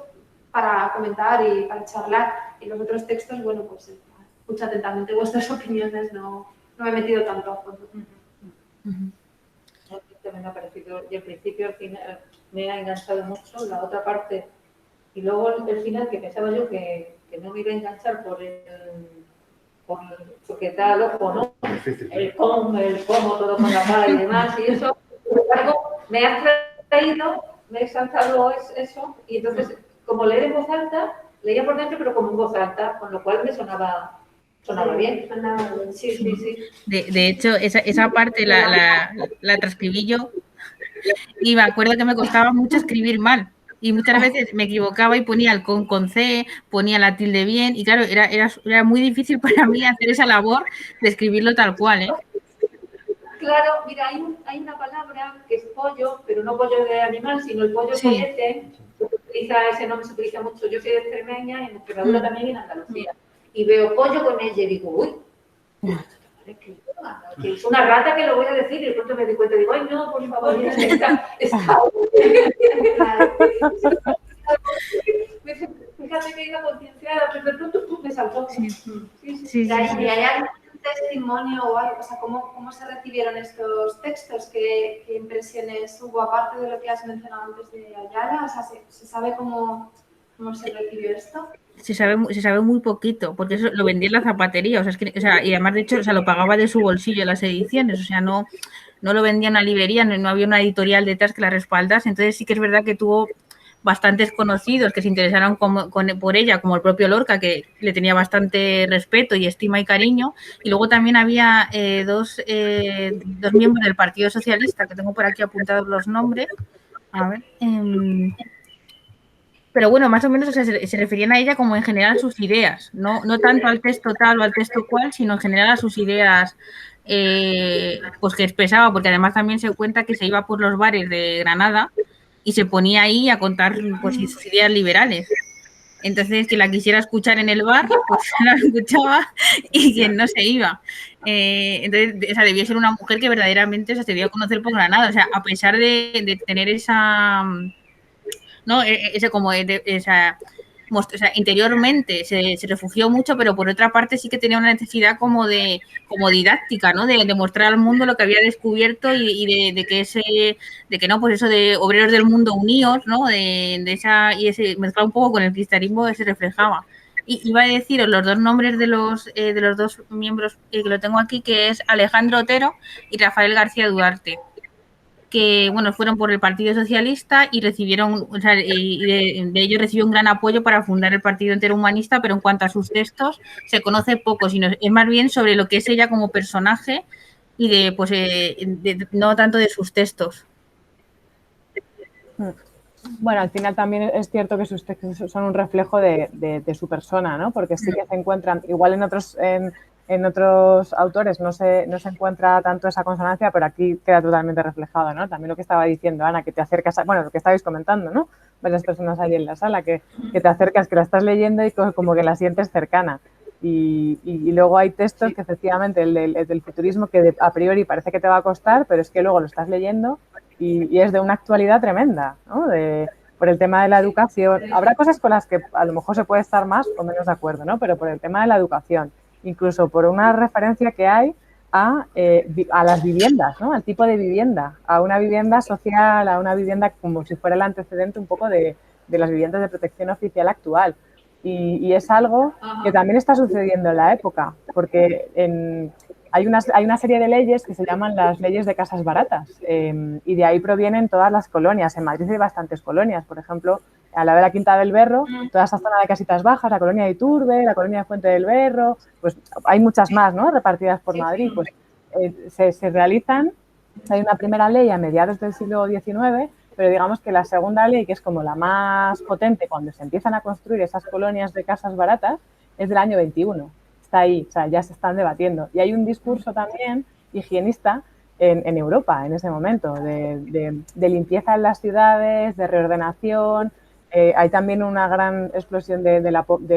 para comentar y para charlar. Y los otros textos, bueno, pues escucho atentamente vuestras opiniones, no me he metido tanto a fondo. También me ha parecido, y al principio al final me ha enganchado mucho la otra parte, y luego el final que pensaba yo que no me iba a enganchar porque da loco, ¿no? El cómo, todo con la cara y demás, y eso, sin embargo, me ha traído, me he exaltado eso, y entonces, como leer en voz alta, leía por dentro, pero como en voz alta, con lo cual me sonaba bien. Sí. De hecho, esa parte la transcribí yo y me acuerdo que me costaba mucho escribir mal. Y muchas veces me equivocaba y ponía el con C, ponía la tilde bien, y claro, era muy difícil para mí hacer esa labor de escribirlo tal cual, ¿eh? Claro, mira, hay una palabra que es pollo, pero no pollo de animal, sino el pollo pollete. Ese nombre se utiliza mucho. Yo soy de Extremeña y en Extremadura también y en Andalucía. Y veo pollo con ella y digo, uy, que es una rata que lo voy a decir, y de pronto me di cuenta y digo, ay no, por favor, está. Fíjate que iba concienciada, pero de pronto me saltó. ¿Y hay algún testimonio o algo? O sea, ¿cómo se recibieron estos textos? ¿Qué impresiones hubo, aparte de lo que has mencionado antes de Ayala? O sea, ¿se sabe cómo se recibió esto? Se sabe muy poquito, porque eso lo vendía en la zapatería, y además de hecho, lo pagaba de su bolsillo las ediciones, o sea, no lo vendía en una librería, no había una editorial detrás que la respaldase. Entonces sí que es verdad que tuvo bastantes conocidos que se interesaron por ella, como el propio Lorca, que le tenía bastante respeto y estima y cariño, y luego también había dos miembros del Partido Socialista, que tengo por aquí apuntados los nombres, a ver... Pero bueno, más o menos, o sea, se referían a ella como en general a sus ideas, no tanto al texto tal o al texto cual, sino en general a sus ideas pues que expresaba, porque además también se cuenta que se iba por los bares de Granada y se ponía ahí a contar pues, sus ideas liberales. Entonces, quien la quisiera escuchar en el bar, pues la escuchaba, y quien no se iba. Entonces, o sea, debió ser una mujer que verdaderamente se dio a conocer por Granada. O sea, a pesar de tener esa... ¿no? Ese como o sea, interiormente se refugió mucho, pero por otra parte sí que tenía una necesidad como didáctica, ¿no? De mostrar al mundo lo que había descubierto y de que no, pues eso de obreros del mundo unidos, ¿no? Y ese mezclado un poco con el cristianismo se reflejaba. Y iba a deciros los dos nombres de los dos miembros que lo tengo aquí, que es Alejandro Otero y Rafael García Duarte, que bueno, fueron por el Partido Socialista y recibieron, o sea, de ellos recibió un gran apoyo para fundar el Partido Interhumanista, pero en cuanto a sus textos se conoce poco, sino es más bien sobre lo que es ella como personaje y no tanto de sus textos. Bueno, al final también es cierto que sus textos son un reflejo de su persona, ¿no? Porque sí que se encuentran, igual en otros autores no se encuentra tanto esa consonancia, pero aquí queda totalmente reflejado, ¿no? También lo que estaba diciendo Ana, que te acercas bueno, lo que estabais comentando, ¿no? Varias personas ahí en la sala, que te acercas, que la estás leyendo y como que la sientes cercana. Y luego hay textos que efectivamente, el del futurismo, que a priori parece que te va a costar, pero es que luego lo estás leyendo y es de una actualidad tremenda, ¿no? Por el tema de la educación. Habrá cosas con las que a lo mejor se puede estar más o menos de acuerdo, ¿no? Pero por el tema de la educación, incluso por una referencia que hay a las viviendas, ¿no? Al tipo de vivienda, a una vivienda social, a una vivienda como si fuera el antecedente un poco de las viviendas de protección oficial actual. Y es algo que también está sucediendo en la época, porque hay una serie de leyes que se llaman las leyes de casas baratas y de ahí provienen todas las colonias. En Madrid hay bastantes colonias, por ejemplo, a la de la Quinta del Berro, toda esa zona de casitas bajas, la colonia de Iturbe, la colonia de Fuente del Berro, pues hay muchas más, ¿no? Repartidas por Madrid. Pues se realizan, hay una primera ley a mediados del siglo XIX, pero digamos que la segunda ley, que es como la más potente cuando se empiezan a construir esas colonias de casas baratas, es del año 21. Está ahí, o sea, ya se están debatiendo. Y hay un discurso también higienista en Europa en ese momento, de limpieza en las ciudades, de reordenación. Hay también una gran explosión de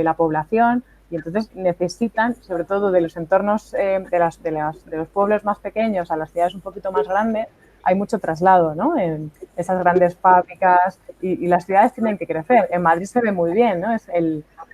la población y entonces necesitan, sobre todo de los entornos de los pueblos más pequeños a las ciudades un poquito más grandes, hay mucho traslado, ¿no? En esas grandes fábricas y las ciudades tienen que crecer. En Madrid se ve muy bien, ¿no?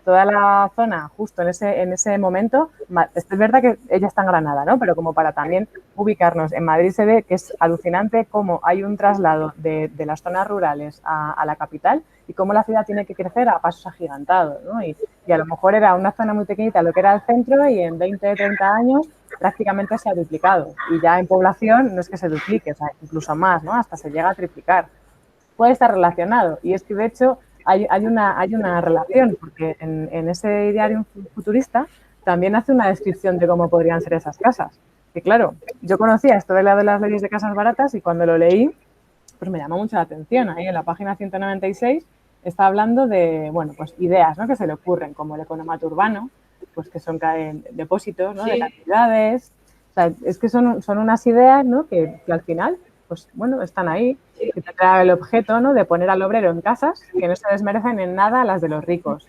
Toda la zona justo en ese momento, es verdad que ella está en Granada, ¿no? Pero como para también ubicarnos, en Madrid se ve que es alucinante cómo hay un traslado de las zonas rurales a la capital y cómo la ciudad tiene que crecer a pasos agigantados, ¿no? Y a lo mejor era una zona muy pequeñita lo que era el centro y en 20, 30 años prácticamente se ha duplicado. Y ya en población no es que se duplique, o sea, incluso más, ¿no? Hasta se llega a triplicar. Puede estar relacionado y es que de hecho hay una relación, porque en ese diario futurista también hace una descripción de cómo podrían ser esas casas. Y claro, yo conocía esto de las leyes de casas baratas y cuando lo leí, pues me llamó mucho la atención. Ahí en la página 196 está hablando de, bueno, pues ideas, ¿no? Que se le ocurren, como el economato urbano, pues que son depósitos, ¿no? Sí. De cantidades. O sea, es que son unas ideas, ¿no? Que al final, pues bueno, están ahí, que te trae el objeto, ¿no? De poner al obrero en casas que no se desmerecen en nada a las de los ricos.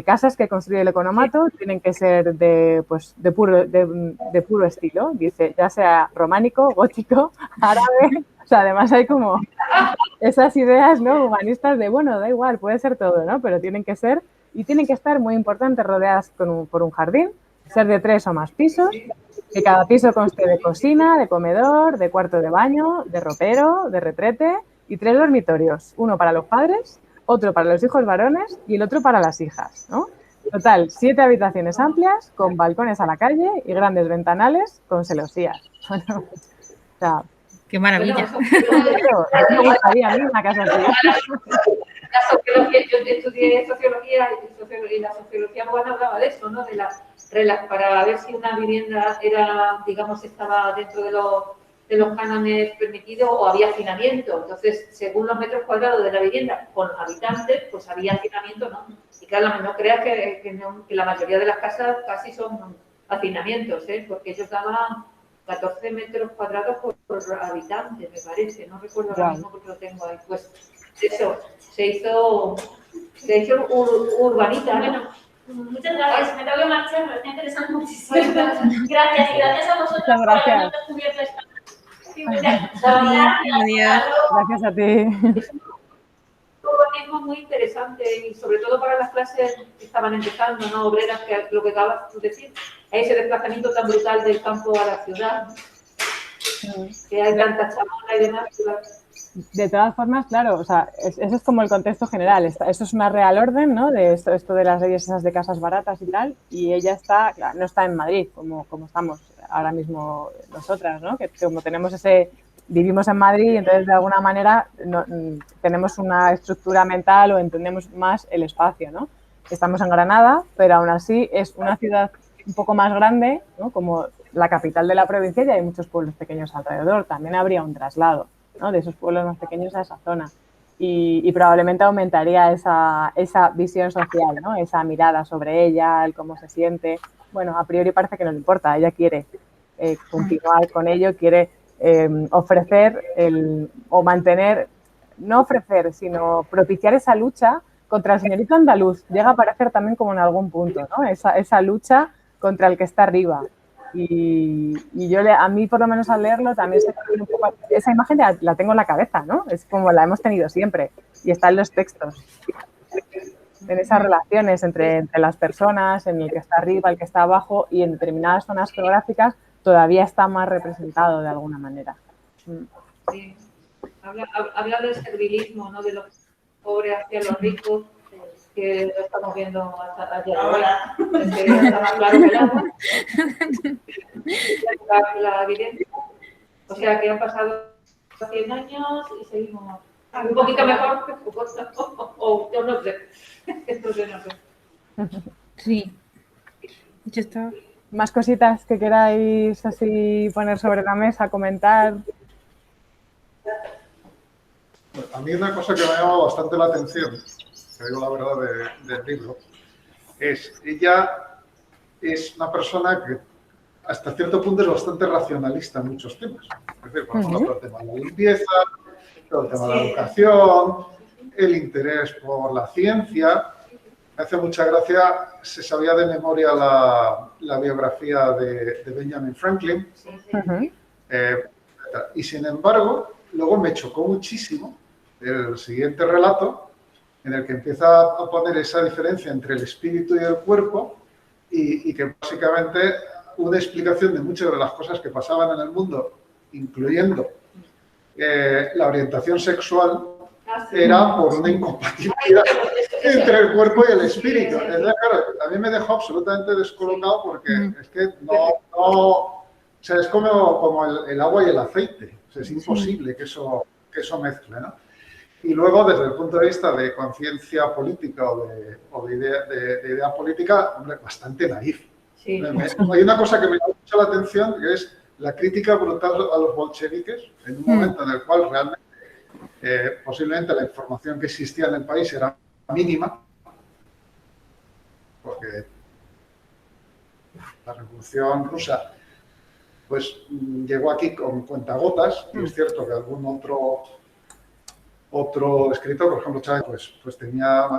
Casas que construye el economato tienen que ser de puro estilo, dice, ya sea románico, gótico, árabe. O sea, además hay como esas ideas, ¿no? Humanistas de, bueno, da igual, puede ser todo, ¿no? Pero tienen que ser, y tienen que estar muy importantes, rodeadas por un jardín, ser de 3 o más pisos, que cada piso conste de cocina, de comedor, de cuarto de baño, de ropero, de retrete y 3 dormitorios, uno para los padres, otro para los hijos varones y el otro para las hijas, ¿no? Total, 7 habitaciones amplias con balcones a la calle y grandes ventanales con celosías. Bueno, o sea, ¡qué maravilla! Me gustaría a mí una casa así. La sociología, yo estudié sociología y la sociología urbana hablaba de eso, ¿no? Para ver si una vivienda era, digamos, estaba dentro de los cánones permitidos o había hacinamiento. Entonces, según los metros cuadrados de la vivienda con habitantes, pues había hacinamiento, ¿no? Y claro, no creas que la mayoría de las casas casi son hacinamientos, ¿eh? Porque ellos daban 14 metros cuadrados por habitante, me parece. No recuerdo ahora mismo porque lo tengo ahí. Pues eso, se hizo urbanita, ¿no? Bueno, muchas gracias. Me tengo que marchar, pero está interesante muchísimo. Gracias y gracias a vosotros por habernos descubierto esta. Gracias a ti. muy interesante y sobre todo para las clases que estaban empezando, ¿no? Obreras, que lo que acabas de decir, ese desplazamiento tan brutal del campo a la ciudad, que hay tanta chamona y demás. De todas formas, claro, o sea, ese es como el contexto general. Esto es una real orden, ¿no? De esto de las leyes esas de casas baratas y tal, y ella está, claro, no está en Madrid, como estamos ahora mismo nosotras, ¿no? Que como tenemos vivimos en Madrid y entonces de alguna manera tenemos una estructura mental o entendemos más el espacio, ¿no? Estamos en Granada, pero aún así es una ciudad un poco más grande, ¿no? Como la capital de la provincia, y hay muchos pueblos pequeños alrededor. También habría un traslado, ¿no? De esos pueblos más pequeños a esa zona. Y probablemente aumentaría esa visión social, ¿no? Esa mirada sobre ella, el cómo se siente. Bueno, a priori parece que no le importa, ella quiere continuar con ello, quiere ofrecer o mantener, no ofrecer, sino propiciar esa lucha contra el señorito andaluz. Llega a aparecer también como en algún punto, ¿no? Esa lucha contra el que está arriba. Y yo, a mí por lo menos al leerlo, también se me un poco, esa imagen la tengo en la cabeza, ¿no? Es como la hemos tenido siempre y está en los textos, en esas relaciones entre las personas, en el que está arriba, el que está abajo, y en determinadas zonas geográficas todavía está más representado de alguna manera. Sí. Habla del servilismo, ¿no? De los pobres hacia los ricos, que lo estamos viendo hasta ayer. Ahora, es que está más claro que el agua. La evidencia. O sea, que han pasado 100 años y seguimos un poquito mejor que o yo no sé. Esto yo no sé. Sí. Ya está. ¿Más cositas que queráis así poner sobre la mesa, comentar? A mí una cosa que me ha llamado bastante la atención, te digo la verdad del libro, ella es una persona que hasta cierto punto es bastante racionalista en muchos temas. Es decir, por ejemplo, todo el tema de la limpieza, todo el tema de la educación, el interés por la ciencia. Me hace mucha gracia, se sabía de memoria la biografía de Benjamin Franklin. Y sin embargo, luego me chocó muchísimo el siguiente relato, en el que empieza a poner esa diferencia entre el espíritu y el cuerpo, y que básicamente una explicación de muchas de las cosas que pasaban en el mundo, incluyendo la orientación sexual, era por una incompatibilidad entre el cuerpo y el espíritu. Entonces, claro, a mí me dejó absolutamente descolocado porque es que o sea, es como el agua y el aceite. O sea, es imposible que eso mezcle, ¿no? Y luego, desde el punto de vista de conciencia política o de idea política, hombre, bastante naif. Sí. Hay una cosa que me llama mucho la atención, que es la crítica brutal a los bolcheviques, en un momento en el cual realmente posiblemente la información que existía en el país era mínima, porque la Revolución Rusa pues llegó aquí con cuentagotas, y es cierto que algún otro escritor, por ejemplo, Chávez, pues tenía...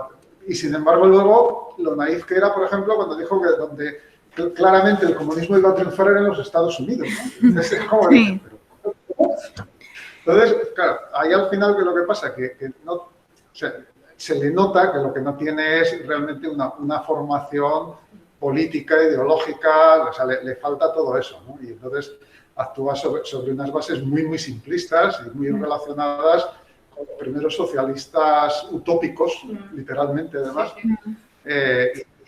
Y sin embargo, luego, lo naif que era, por ejemplo, cuando dijo que donde claramente el comunismo iba a triunfar era en los Estados Unidos, ¿no? Entonces, entonces, claro, ahí al final, ¿qué es lo que pasa? Que no, o sea, se le nota que lo que no tiene es realmente una formación política, ideológica, o sea, le falta todo eso, ¿no? Y entonces actúa sobre unas bases muy simplistas y muy relacionadas con los primeros socialistas utópicos, literalmente, además.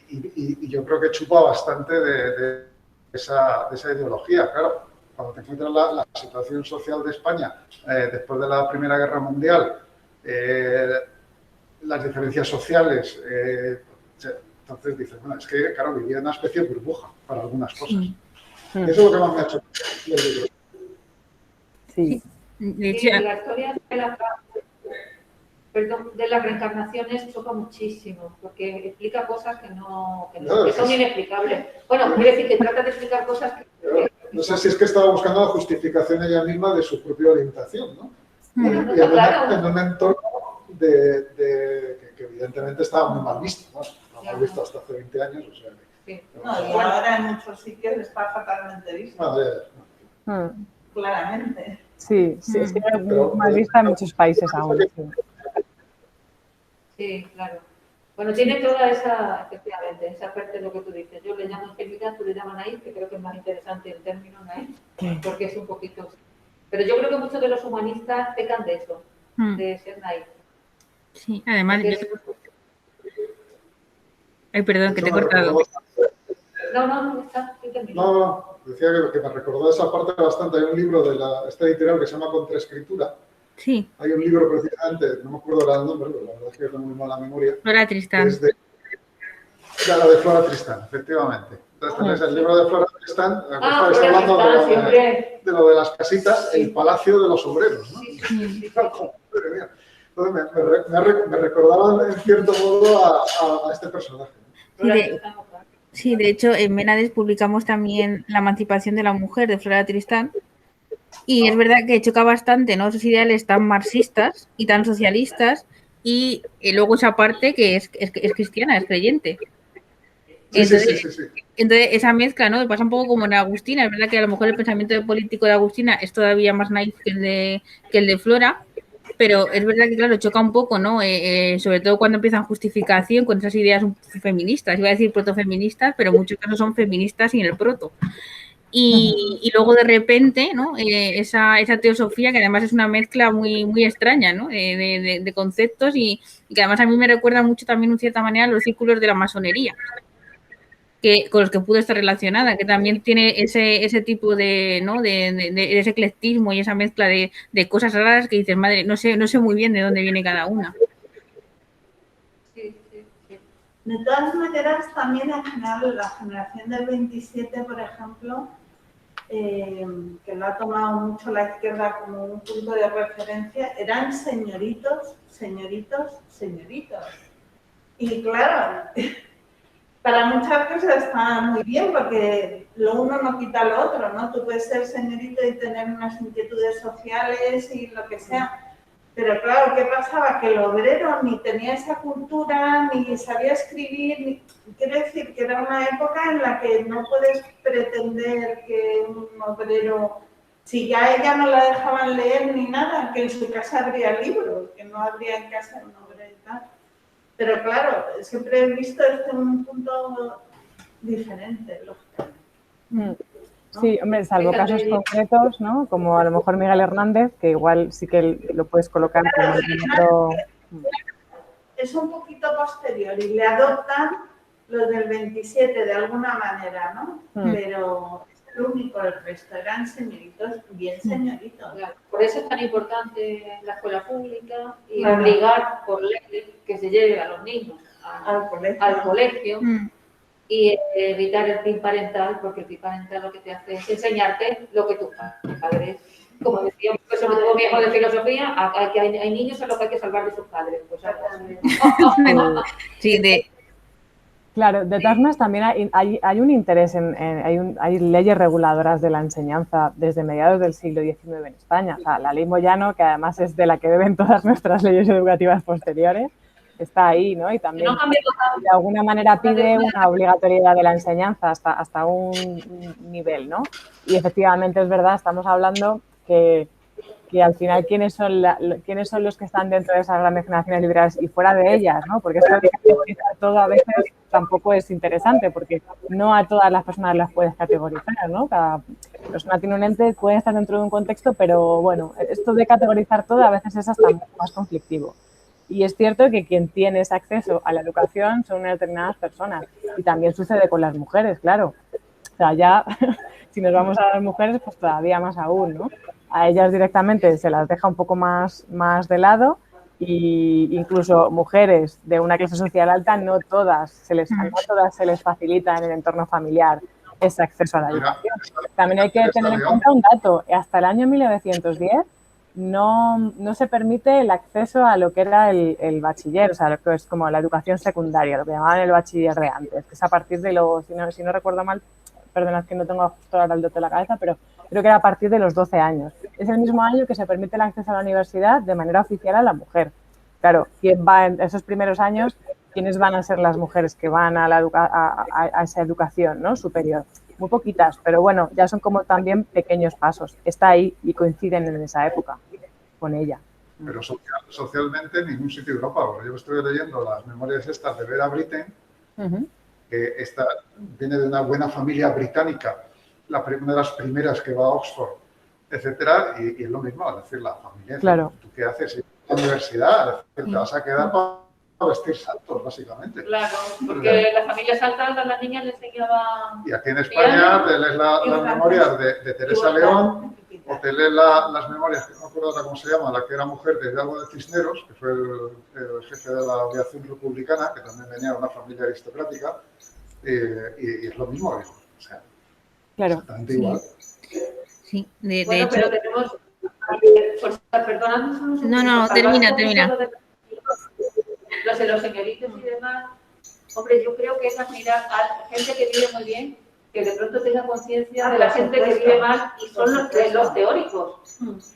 Y yo creo que chupa bastante de esa ideología, claro. Cuando te encuentras la situación social de España después de la Primera Guerra Mundial, las diferencias sociales, entonces dices, bueno, es que, claro, vivía en una especie de burbuja para algunas cosas. Eso es lo que más me ha hecho el libro. Sí. La historia de las reencarnaciones choca muchísimo, porque explica cosas que son inexplicables. Bueno, quiere decir que trata de explicar cosas que... No sé si es que estaba buscando la justificación ella misma de su propia orientación, ¿no? Y en un entorno que evidentemente estaba muy mal visto, ¿no? Mal visto hasta hace 20 años, o sea que... No, y ahora en muchos sitios está fatalmente visto. Claramente. Sí, es que mal vista en muchos países aún. Sí, claro. Bueno, tiene toda esa, efectivamente, esa parte de lo que tú dices. Yo le llamo ingenuidad, tú le llamas naif, que creo que es más interesante el término naif, porque es un poquito... Pero yo creo que muchos de los humanistas pecan de eso, de ser naif. Sí, además... Ay, perdón, que te he cortado. No, está. No, decía que me recordó esa parte bastante. Hay un libro de esta editorial que se llama Contraescritura. Sí. Hay un libro precisamente, no me acuerdo ahora el nombre, pero la verdad es que tengo muy mala memoria. Flora Tristán. Es de la de Flora Tristán, efectivamente. Entonces tenéis el libro de Flora Tristán, estáis hablando de lo de las casitas, el Palacio de los Obreros, ¿no? Sí. Entonces me recordaba en cierto modo a este personaje. Sí, de hecho, en Menades publicamos también La emancipación de la mujer de Flora Tristán. Y es verdad que choca bastante, ¿no? Esos ideales tan marxistas y tan socialistas, y luego esa parte que es cristiana, es creyente. Entonces, entonces, esa mezcla, ¿no? Pasa un poco como en Agustina. Es verdad que a lo mejor el pensamiento político de Agustina es todavía más naif que el de Flora, pero es verdad que, claro, choca un poco, ¿no? Sobre todo cuando empiezan justificación con esas ideas feministas. Iba a decir protofeministas, pero en muchos casos son feministas sin el proto. Y luego de repente, ¿no? Esa teosofía, que además es una mezcla muy, muy extraña, ¿no? De conceptos y que además a mí me recuerda mucho también, en cierta manera, los círculos de la masonería, con los que pudo estar relacionada, que también tiene ese tipo de, ¿no? de ese eclectismo y esa mezcla de cosas raras que dices, madre, no sé muy bien de dónde viene cada una. De todas maneras, también en general la generación del 27, por ejemplo, que lo ha tomado mucho la izquierda como un punto de referencia, eran señoritos. Y claro, para muchas cosas está muy bien, porque lo uno no quita lo otro, ¿no? Tú puedes ser señorito y tener unas inquietudes sociales y lo que sea. Pero claro, ¿qué pasaba? Que el obrero ni tenía esa cultura, ni sabía escribir, quiere decir que era una época en la que no puedes pretender que un obrero, si ya ella no la dejaban leer ni nada, que en su casa habría libros, que no habría en casa un obrero y tal. Pero claro, siempre he visto esto en un punto diferente, lógicamente. Sí, hombre, salvo casos concretos, ¿no? Como a lo mejor Miguel Hernández, que igual sí que lo puedes colocar como otro... Es un poquito posterior y le adoptan los del 27 de alguna manera, ¿no? Pero es el único, el resto eran señoritos, bien señoritos. Claro. Por eso es tan importante la escuela pública y obligar por ley que se lleve a los niños al colegio. Y evitar el PIN parental, porque el PIN parental lo que te hace es enseñarte lo que tus padres, como decía sobre todo mi hijo de filosofía, que hay niños a los que hay que salvar de sus padres. Pues, sí, Claro, de todas maneras también hay un interés, hay leyes reguladoras de la enseñanza desde mediados del siglo XIX en España. O sea, la ley Moyano, que además es de la que beben todas nuestras leyes educativas posteriores, está ahí, ¿no? Y también de alguna manera pide una obligatoriedad de la enseñanza hasta un nivel, ¿no? Y efectivamente es verdad, estamos hablando que al final quiénes son los que están dentro de esas grandes generaciones liberales y fuera de ellas, ¿no? Porque esto de categorizar todo a veces tampoco es interesante, porque no a todas las personas las puedes categorizar, ¿no? Cada persona tiene un ente, puede estar dentro de un contexto, pero bueno, esto de categorizar todo a veces es hasta mucho más conflictivo. Y es cierto que quien tiene ese acceso a la educación son unas determinadas personas. Y también sucede con las mujeres, claro. O sea, ya si nos vamos a las mujeres, pues todavía más aún, ¿no? A ellas directamente se las deja un poco más de lado, y incluso mujeres de una clase social alta, no todas se les facilita en el entorno familiar ese acceso a la educación. También hay que tener en cuenta un dato. Hasta el año 1910 no se permite el acceso a lo que era el bachiller, o sea, lo que es como la educación secundaria, lo que llamaban el bachiller de antes, que es a partir de los, si no recuerdo mal, perdonad que no tengo justo ahora el dato en la cabeza, pero creo que era a partir de los 12 años. Es el mismo año que se permite el acceso a la universidad de manera oficial a la mujer. Claro, ¿quién va en esos primeros años? ¿Quiénes van a ser las mujeres que van a esa educación, ¿no? superior? Muy poquitas, pero bueno, ya son como también pequeños pasos. Está ahí y coinciden en esa época con ella. pero socialmente en ningún sitio de Europa. Porque yo estoy leyendo las memorias estas de Vera Brittain, que esta viene de una buena familia británica, una de las primeras que va a Oxford, etcétera, y es lo mismo, es decir, la familia. Claro. ¿Tú qué haces en la universidad? Es decir, te vas a quedar para vestir saltos, básicamente. Claro, porque las familias altas a las niñas les enseñaban... Y aquí en España te lees las memorias de Teresa León, o te lees las memorias, que no me acuerdo ahora cómo se llama, la que era mujer de Hidalgo de Cisneros, que fue el jefe de la aviación republicana, que también venía de una familia aristocrática, y es lo mismo, o sea, claro. Bastante igual. Sí, de Bueno, hecho... pero tenemos... Perdona, No, termina. Los señoritos y demás, hombre, yo creo que es admirar a gente que vive muy bien, que de pronto tenga conciencia de la gente que vive mal y son los teóricos.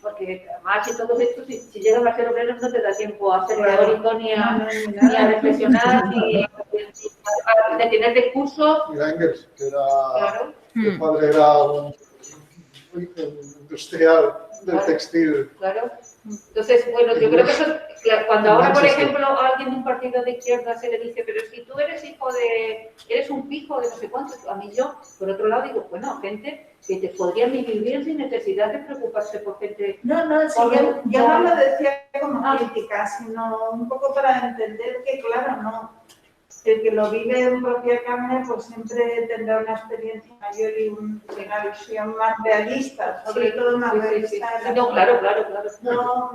Porque además, si todos estos, si llegan a ser obreros, no te da tiempo a ser teórico ni a reflexionar, ni a tener discursos. Mira, Engels, que era, el padre era un industrial del textil. Claro. Entonces, bueno, yo creo que eso, cuando ahora, por ejemplo, a alguien de un partido de izquierda se le dice, pero si tú eres eres un pijo de no sé cuánto, a mí yo, por otro lado, digo, bueno, gente que te podrían vivir sin necesidad de preocuparse por gente. No, sí, yo no lo decía como crítica, sino un poco para entender que, claro, no. El que lo vive en propia carne, pues siempre tendrá una experiencia mayor y una visión más realista, sobre todo una realista. No, claro.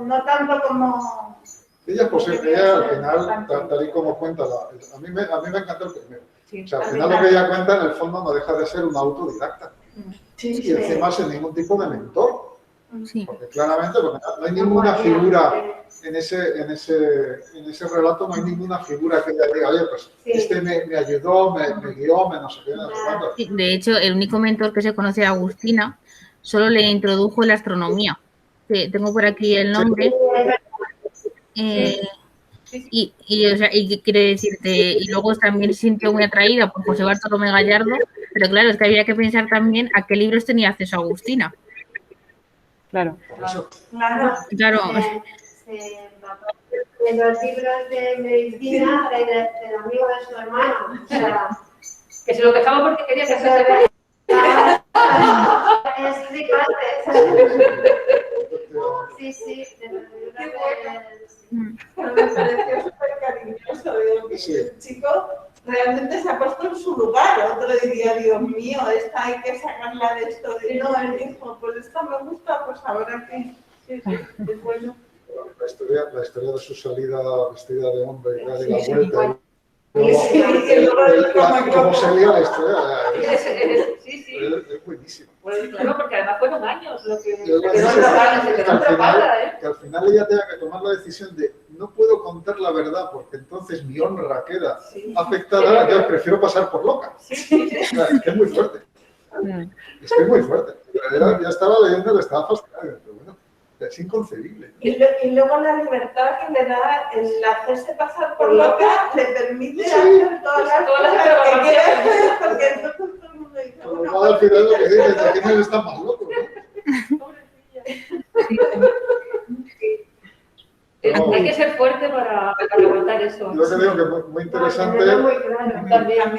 No tanto como... Ella, pues ella al final, tal y como cuenta, a mí me encanta el primero. O sea, al final lo que ella cuenta, en el fondo, no deja de ser una autodidacta. Y encima sin ningún tipo de mentor. Porque claramente no hay ninguna figura en ese relato, no hay ninguna figura que ella diga, oye, pues este me ayudó, me guió, no sé qué, no sé cuánto. Sí, de hecho, el único mentor que se conoce a Agustina solo le introdujo en la astronomía. Tengo por aquí el nombre. Y quiere decirte, y luego también se sintió muy atraída por José Bartolomé Gallardo, pero claro, es que había que pensar también a qué libros tenía acceso Agustina. Claro. En los libros de medicina del amigo de su hermano. O sea, que se lo dejaba porque quería que se Sí, Me pareció súper cariñoso, digo, que el chico realmente se ha puesto en su lugar. Otro diría, Dios mío, esta hay que sacarla de esto. No, él dijo, pues esta me gusta, pues ahora que es bueno. La historia de su salida vestida de hombre y de la vuelta. ¿Cómo salía la historia? Es buenísimo. Claro, porque además fueron años lo que que al final ella tenga que tomar la decisión de no puedo contar la verdad porque entonces mi honra queda afectada, yo prefiero pasar por loca. Es que es muy fuerte. Es que es muy fuerte. Ya estaba leyendo que estaba fascinado, pero bueno, es inconcebible. Y luego la libertad que le da el hacerse pasar por loca le permite hacer todas las cosas que quiere hacer, porque entonces todo el mundo dice, bueno, al final lo que dice es que aquí no está más loco, ¿no? Hay que ser fuerte para aguantar eso. Yo te digo que muy interesante,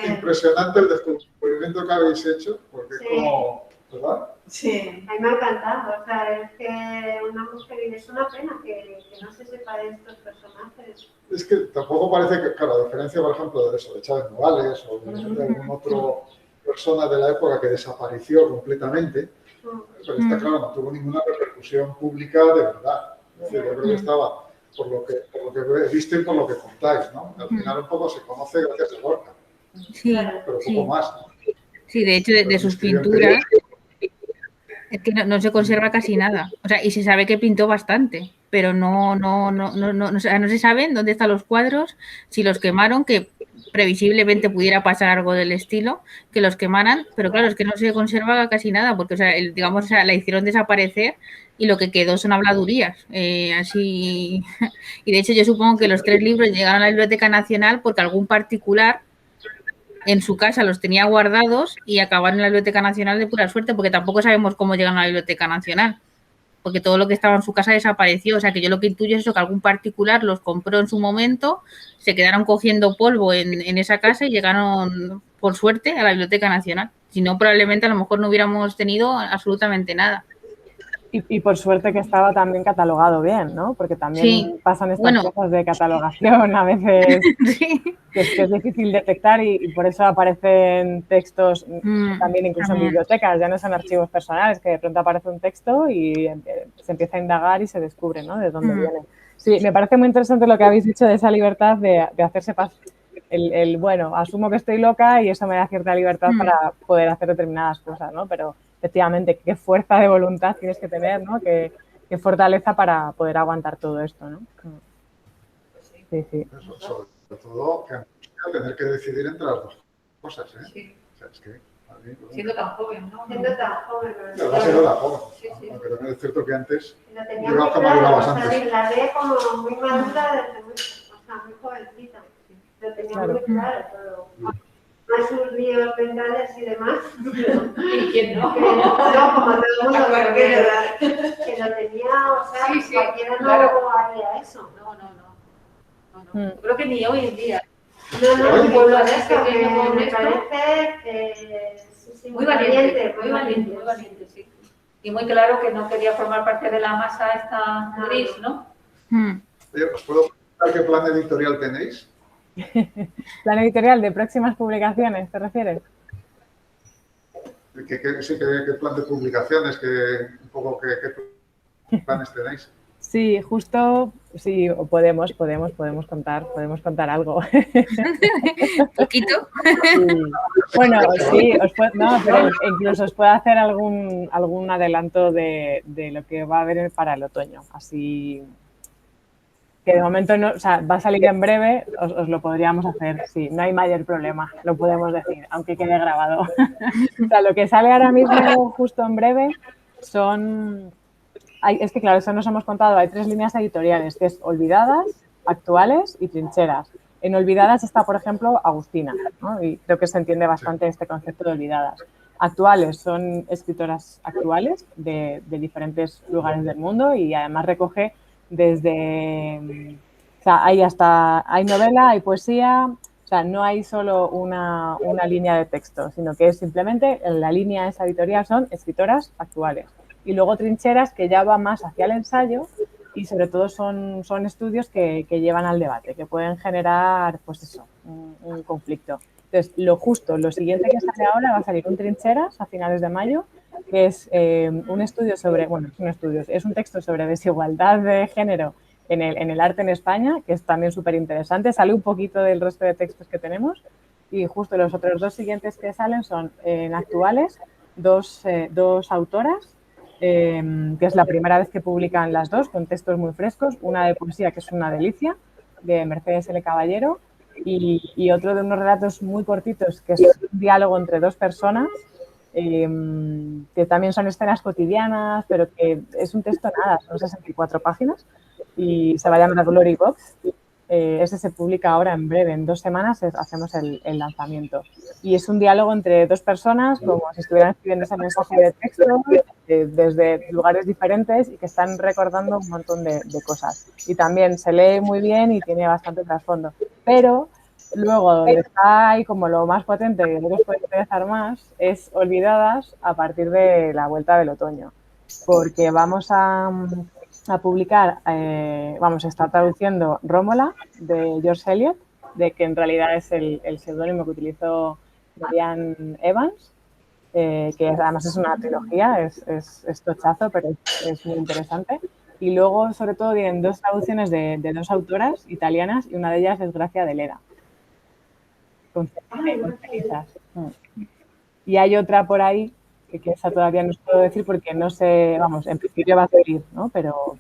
impresionante el descubrimiento que habéis hecho, porque es como, ¿verdad? Sí. A mí me ha encantado, o sea, es que una mujer, y es una pena que no se sepa de estos personajes. Es que tampoco parece que, claro, a diferencia, por ejemplo, de eso, de Chávez Nogales o de algún otro persona de la época que desapareció completamente, pero está claro, no tuvo ninguna repercusión pública de verdad. Es decir, yo creo que estaba, por lo que he visto y por lo que contáis, ¿no? Al final un poco se conoce gracias a Lorca, pero poco más, ¿no? Sí, de hecho, de sus pinturas es que no se conserva casi nada. O sea, y se sabe que pintó bastante, pero no se saben dónde están los cuadros, si los quemaron, que previsiblemente pudiera pasar algo del estilo, que los quemaran, pero claro, es que no se conserva casi nada, porque, o sea, la hicieron desaparecer y lo que quedó son habladurías, así. Y de hecho yo supongo que los 3 libros llegaron a la Biblioteca Nacional porque algún particular en su casa los tenía guardados y acabaron en la Biblioteca Nacional de pura suerte, porque tampoco sabemos cómo llegan a la Biblioteca Nacional. porque todo lo que estaba en su casa desapareció. O sea, que yo lo que intuyo es eso, que algún particular los compró en su momento, se quedaron cogiendo polvo en esa casa y llegaron, por suerte, a la Biblioteca Nacional. Si no, probablemente a lo mejor no hubiéramos tenido absolutamente nada. Y por suerte que estaba también catalogado bien, ¿no? Porque también pasan estas cosas de catalogación a veces que es difícil detectar y por eso aparecen textos también incluso en bibliotecas, ya no son archivos personales, que de pronto aparece un texto y se empieza a indagar y se descubre, ¿no? De dónde viene. Sí, me parece muy interesante lo que habéis dicho de esa libertad de hacerse bueno, asumo que estoy loca y eso me da cierta libertad para poder hacer determinadas cosas, ¿no? Pero efectivamente, qué fuerza de voluntad tienes que tener, ¿no? Qué fortaleza para poder aguantar todo esto, ¿no? Sí, sí. Eso, sobre todo, que tener que decidir entre las dos cosas, ¿eh? Sí. O sea, es que... Siendo tan joven, ¿no? Siendo tan joven. Va a ser tan joven. Sí, sí. Aunque también es cierto que antes... Lo tenía muy claro, o sea, la veía como muy madura desde muy jovencita. Lo tenía muy claro todo. Más sus líos mentales y demás. ¿Y quién no? No, como todo el mundo, pero que lo tenía, o sea, cualquiera no haría eso. No. Yo creo que ni hoy en día. No, un pueblo así eso, pequeño, me esto, parece que sí, muy valiente, sí. Y muy claro que no quería formar parte de la masa esta gris, ¿no? Oye, ¿os puedo preguntar qué plan editorial tenéis? ¿Plan editorial de próximas publicaciones, te refieres? ¿Qué plan de publicaciones? ¿Qué planes tenéis? Sí, justo, sí, podemos contar algo. ¿Poquito? Sí. Bueno, sí, pero incluso os puedo hacer algún adelanto de lo que va a haber para el otoño. Así que de momento no, o sea, va a salir en breve, os lo podríamos hacer, sí, no hay mayor problema, lo podemos decir, aunque quede grabado. O sea, lo que sale ahora mismo justo en breve son... Es que, claro, eso nos hemos contado. Hay 3 líneas editoriales, que es Olvidadas, Actuales y Trincheras. En Olvidadas está, por ejemplo, Agustina, ¿no? Y creo que se entiende bastante este concepto de Olvidadas. Actuales son escritoras actuales de diferentes lugares del mundo y además recoge desde... O sea, hay novela, hay poesía... O sea, no hay solo una línea de texto, sino que es simplemente la línea esa editorial son escritoras actuales. Y luego Trincheras, que ya va más hacia el ensayo y sobre todo son estudios que llevan al debate, que pueden generar, pues eso, un conflicto. Entonces, lo siguiente que sale ahora va a salir un Trincheras a finales de mayo, que es un estudio sobre, bueno, es un texto sobre desigualdad de género en el arte en España, que es también súper interesante, sale un poquito del resto de textos que tenemos y justo los otros 2 siguientes que salen son en actuales, dos autoras, que es la primera vez que publican las 2 con textos muy frescos, una de poesía que es una delicia, de Mercedes L. Caballero, y otro de unos relatos muy cortitos que es un diálogo entre 2 personas, que también son escenas cotidianas, pero que es un texto nada, son 64 páginas y se va a llamar Glory Box. Ese se publica ahora en breve, en 2 semanas hacemos el lanzamiento. Y es un diálogo entre 2 personas, como si estuvieran escribiendo ese mensaje de texto desde lugares diferentes y que están recordando un montón de cosas. Y también se lee muy bien y tiene bastante trasfondo. Pero luego, donde está ahí como lo más potente, que no os puede interesar más, es Olvidadas a partir de la vuelta del otoño. Porque vamos a publicar, está traduciendo Rómola de George Eliot, de que en realidad es el seudónimo que utilizó Marianne Evans, que además es una trilogía, es tochazo, pero es muy interesante. Y luego, sobre todo, vienen 2 traducciones de 2 autoras italianas y una de ellas es Gracia de Leda, con cenizas. Y hay otra por ahí que esa todavía no os puedo decir porque no sé, vamos, en principio va a salir, ¿no? Pero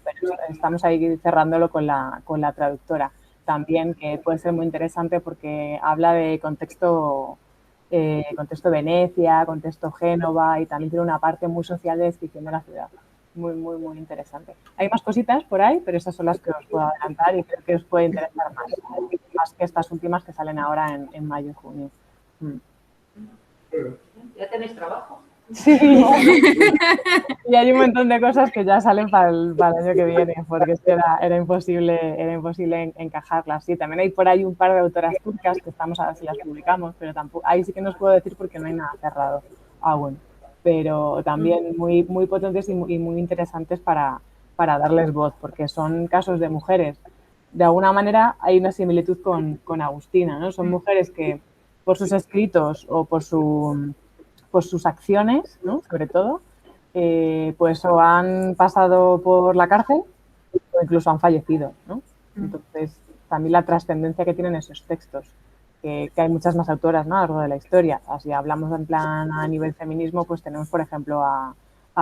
estamos ahí cerrándolo con la traductora. También que puede ser muy interesante porque habla de contexto Venecia, contexto Génova y también tiene una parte muy social de descripción de la ciudad. Muy, muy, muy interesante. Hay más cositas por ahí, pero esas son las que os puedo adelantar y creo que os puede interesar más que estas últimas que salen ahora en mayo y junio. ¿Ya tenéis trabajo? Sí, y hay un montón de cosas que ya salen para el año que viene, porque es que era imposible encajarlas. Sí, también hay por ahí un par de autoras turcas que estamos a ver si las publicamos, pero tampoco, ahí sí que no os puedo decir porque no hay nada cerrado aún. Pero también muy, muy potentes y muy interesantes para darles voz, porque son casos de mujeres. De alguna manera hay una similitud con Agustina, ¿no? Son mujeres que por sus escritos o por sus acciones, ¿no? Sobre todo, pues o han pasado por la cárcel o incluso han fallecido, ¿no? Entonces, también la trascendencia que tienen esos textos, que hay muchas más autoras, ¿no? A lo largo de la historia. Si hablamos en plan a nivel feminismo, pues tenemos, por ejemplo, a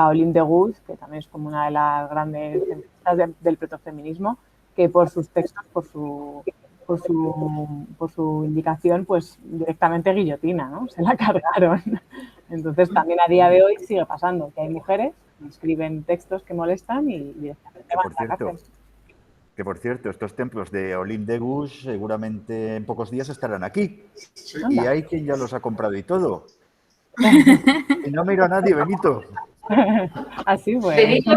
Olympe de Gouges, que también es como una de las grandes feministas del protofeminismo, que por sus textos, por su indicación, pues directamente guillotina, ¿no? Se la cargaron. Entonces, también a día de hoy sigue pasando que hay mujeres que escriben textos que molestan y directamente van a la cárcel. Que por cierto, estos templos de Olympe de Gouges seguramente en pocos días estarán aquí. Sí. Y hay quien ya los ha comprado y todo. Y no miro a nadie, Benito. Así fue. Benito,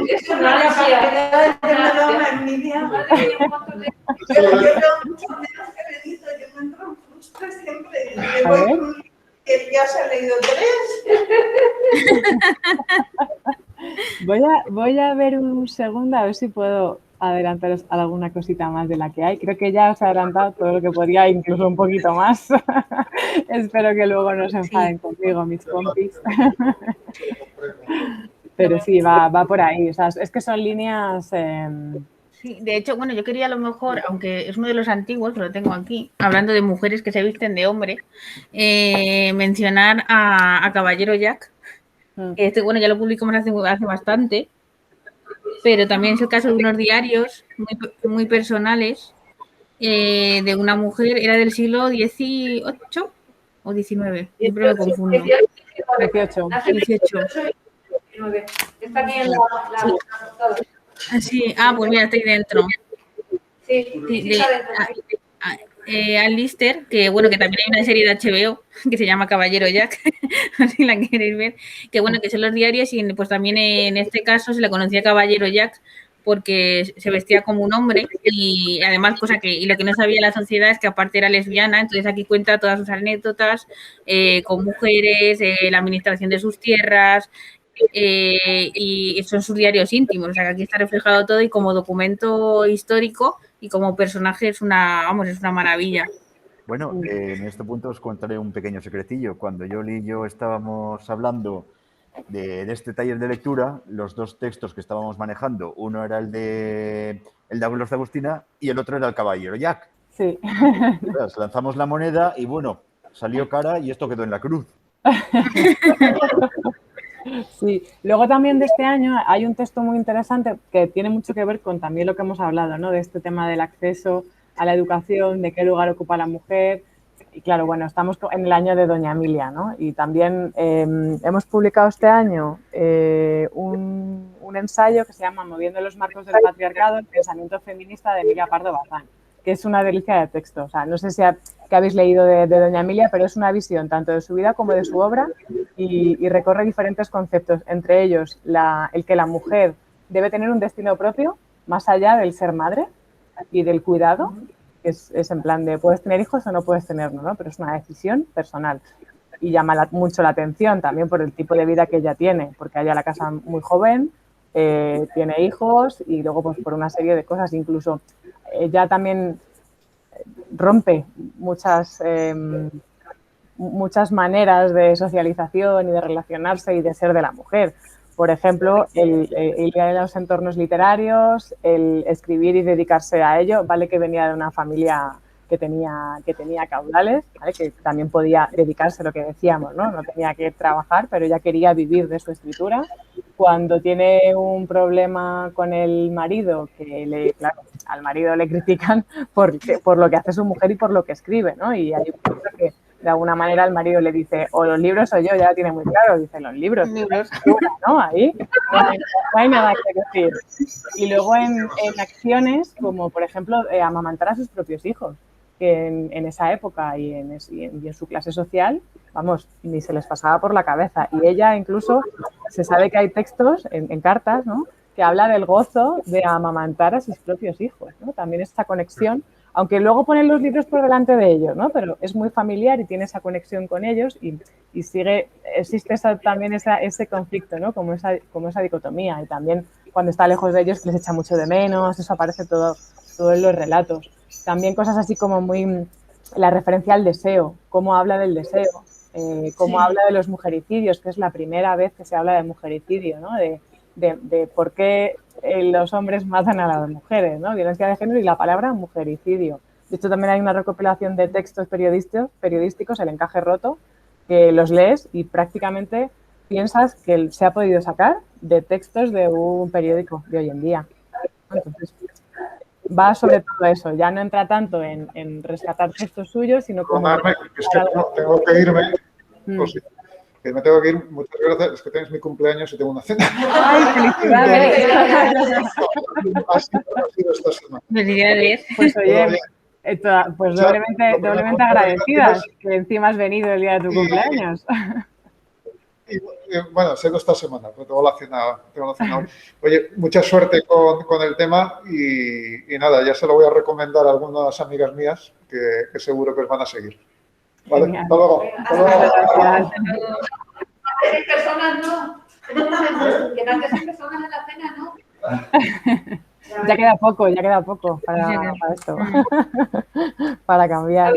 es una ansia. Yo veo mucho menos que Benito, yo me entro en frustre siempre. Que ya se ha leído 3. Voy a ver un segundo, a ver si puedo adelantaros alguna cosita más de la que hay. Creo que ya os he adelantado todo lo que podía, incluso un poquito más. Espero que luego no se enfaden conmigo, mis compis. Pero sí, va por ahí. O sea, es que son líneas... Sí, de hecho, bueno, yo quería a lo mejor, aunque es uno de los antiguos, que lo tengo aquí, hablando de mujeres que se visten de hombre, mencionar a Caballero Jack. Este, bueno, ya lo publicamos hace bastante, pero también es el caso de unos diarios muy personales de una mujer, era del siglo XVIII o XIX, siempre me confundo. 18. Está aquí en la sí, pues mira, está ahí dentro. Sí, está dentro. Al Lister, que bueno, que también hay una serie de HBO que se llama Caballero Jack, si la queréis ver, que bueno, que son los diarios y pues también en este caso se le conocía Caballero Jack porque se vestía como un hombre y además y lo que no sabía la sociedad es que aparte era lesbiana, entonces aquí cuenta todas sus anécdotas con mujeres, la administración de sus tierras, y son sus diarios íntimos, o sea que aquí está reflejado todo y como documento histórico y como personaje es una maravilla. Bueno, en este punto os contaré un pequeño secretillo. Cuando Yoli y yo estábamos hablando de este taller de lectura, los dos textos que estábamos manejando, uno era el de Abuelos de Agustina y el otro era el Caballero Jack. Sí. Entonces, lanzamos la moneda y bueno, salió cara y esto quedó en la cruz. Sí, luego también de este año hay un texto muy interesante que tiene mucho que ver con también lo que hemos hablado, ¿no? De este tema del acceso a la educación, de qué lugar ocupa la mujer. Y claro, bueno, estamos en el año de Doña Emilia, ¿no? Y también hemos publicado este año un ensayo que se llama Moviendo los marcos del patriarcado, el pensamiento feminista de Emilia Pardo Bazán, que es una delicia de texto. O sea, no sé si que habéis leído de Doña Emilia, pero es una visión tanto de su vida como de su obra y recorre diferentes conceptos, entre ellos el que la mujer debe tener un destino propio, más allá del ser madre y del cuidado, que es en plan de puedes tener hijos o no puedes tenerlo, ¿no? Pero es una decisión personal. Y llama mucho la atención también por el tipo de vida que ella tiene, porque ella la casa muy joven, tiene hijos y luego pues por una serie de cosas, incluso ella también rompe muchas maneras de socialización y de relacionarse y de ser de la mujer. Por ejemplo, el ir a los entornos literarios, el escribir y dedicarse a ello, vale que venía de una familia que tenía caudales, ¿vale? Que también podía dedicarse a lo que decíamos, ¿no? No tenía que trabajar, pero ella quería vivir de su escritura. Cuando tiene un problema con el marido, claro, al marido le critican por lo que hace su mujer y por lo que escribe, ¿no? Y hay un punto que de alguna manera el marido le dice, o los libros o yo, ya lo tiene muy claro, dice, los libros, ¿no? Ahí no hay nada que decir. Y luego en acciones como, por ejemplo, amamantar a sus propios hijos. que en esa época y en su clase social, vamos, ni se les pasaba por la cabeza. Y ella incluso, se sabe que hay textos en cartas, ¿no?, que habla del gozo de amamantar a sus propios hijos, ¿no? También esta conexión, aunque luego ponen los libros por delante de ellos, ¿no?, pero es muy familiar y tiene esa conexión con ellos y existe también ese conflicto, ¿no?, como esa dicotomía, y también cuando está lejos de ellos les echa mucho de menos, eso aparece todo en los relatos. También cosas así como muy la referencia al deseo, cómo habla del deseo, cómo habla de los mujericidios, que es la primera vez que se habla de mujericidio, ¿no?, de por qué los hombres matan a las mujeres, ¿no?, violencia de género y la palabra mujericidio. De hecho, también hay una recopilación de textos periodísticos, El encaje roto, que los lees y prácticamente piensas que se ha podido sacar de textos de un periódico de hoy en día. Entonces, va sobre todo eso, ya no entra tanto en rescatar textos suyos, sino como... Tengo que irme, que me tengo que ir, muchas gracias, es que tenéis mi cumpleaños y tengo una cena. ¡Ay, felicidades! Ha sido esta semana. Felicidades. Pues oye, pues doblemente agradecidas, que encima has venido el día de tu cumpleaños. Bueno, siendo esta semana, pero tengo la cena hoy. Oye, mucha suerte con el tema y nada, ya se lo voy a recomendar a algunas amigas mías que seguro que os van a seguir. Vale, genial. Hasta luego. ¿Qué personas no? Que tantas personas en la cena, ¿no? Ya queda poco para esto, para cambiar.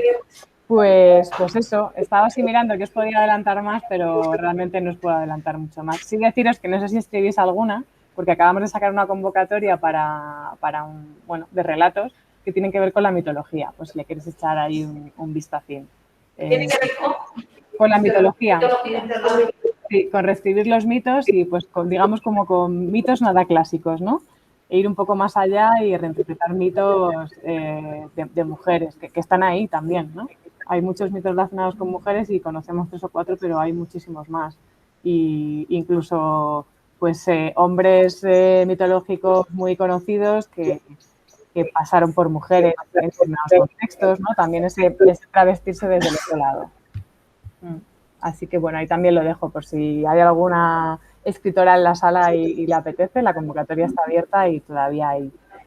Pues eso, estaba así mirando que os podía adelantar más, pero realmente no os puedo adelantar mucho más. Sí deciros que no sé si escribís alguna, porque acabamos de sacar una convocatoria para de relatos que tienen que ver con la mitología, pues si le queréis echar ahí un vistacín. ¿Tiene que ver con la mitología? Sí, con reescribir los mitos y pues digamos como con mitos nada clásicos, ¿no? E ir un poco más allá y reinterpretar mitos de mujeres que están ahí también, ¿no? Hay muchos mitos relacionados con mujeres y conocemos 3 o 4, pero hay muchísimos más. Y incluso pues hombres mitológicos muy conocidos que pasaron por mujeres en determinados contextos, ¿no? También ese travestirse desde el otro lado. Así que bueno, ahí también lo dejo por si hay alguna escritora en la sala y le apetece. La convocatoria está abierta y todavía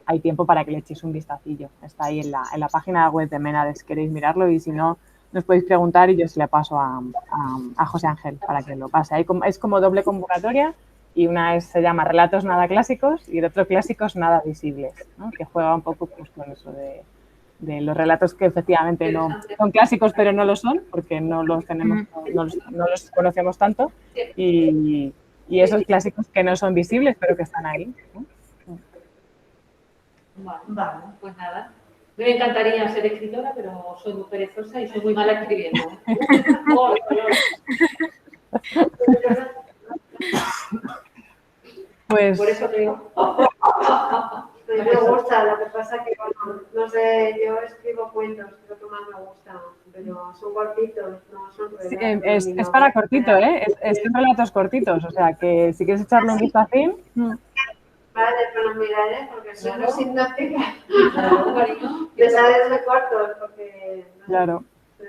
hay tiempo para que le echéis un vistacillo. Está ahí en la página web de Menades, si queréis mirarlo, y si no, nos podéis preguntar y yo se le paso a José Ángel para que lo pase. Es como doble convocatoria y una se llama Relatos nada clásicos y el otro Clásicos nada visibles, ¿no?, que juega un poco pues, con eso de los relatos que efectivamente no son clásicos pero no lo son porque no los tenemos, no los conocemos tanto y esos clásicos que no son visibles pero que están ahí, ¿no? Vale, pues nada. Me encantaría ser escritora, pero soy muy perezosa y soy muy mala escribiendo. Pues por eso creo. Pues me gusta, lo que pasa es que, bueno, no sé, yo escribo cuentos, creo que más me gusta, pero son cortitos, no son relatos. Sí, es para cortito, ¿eh? Son relatos cortitos, o sea que si quieres echarle un vistacín. Vale, pues lo miraré porque soy no sintáctica. De sabes de cortos, porque... Claro.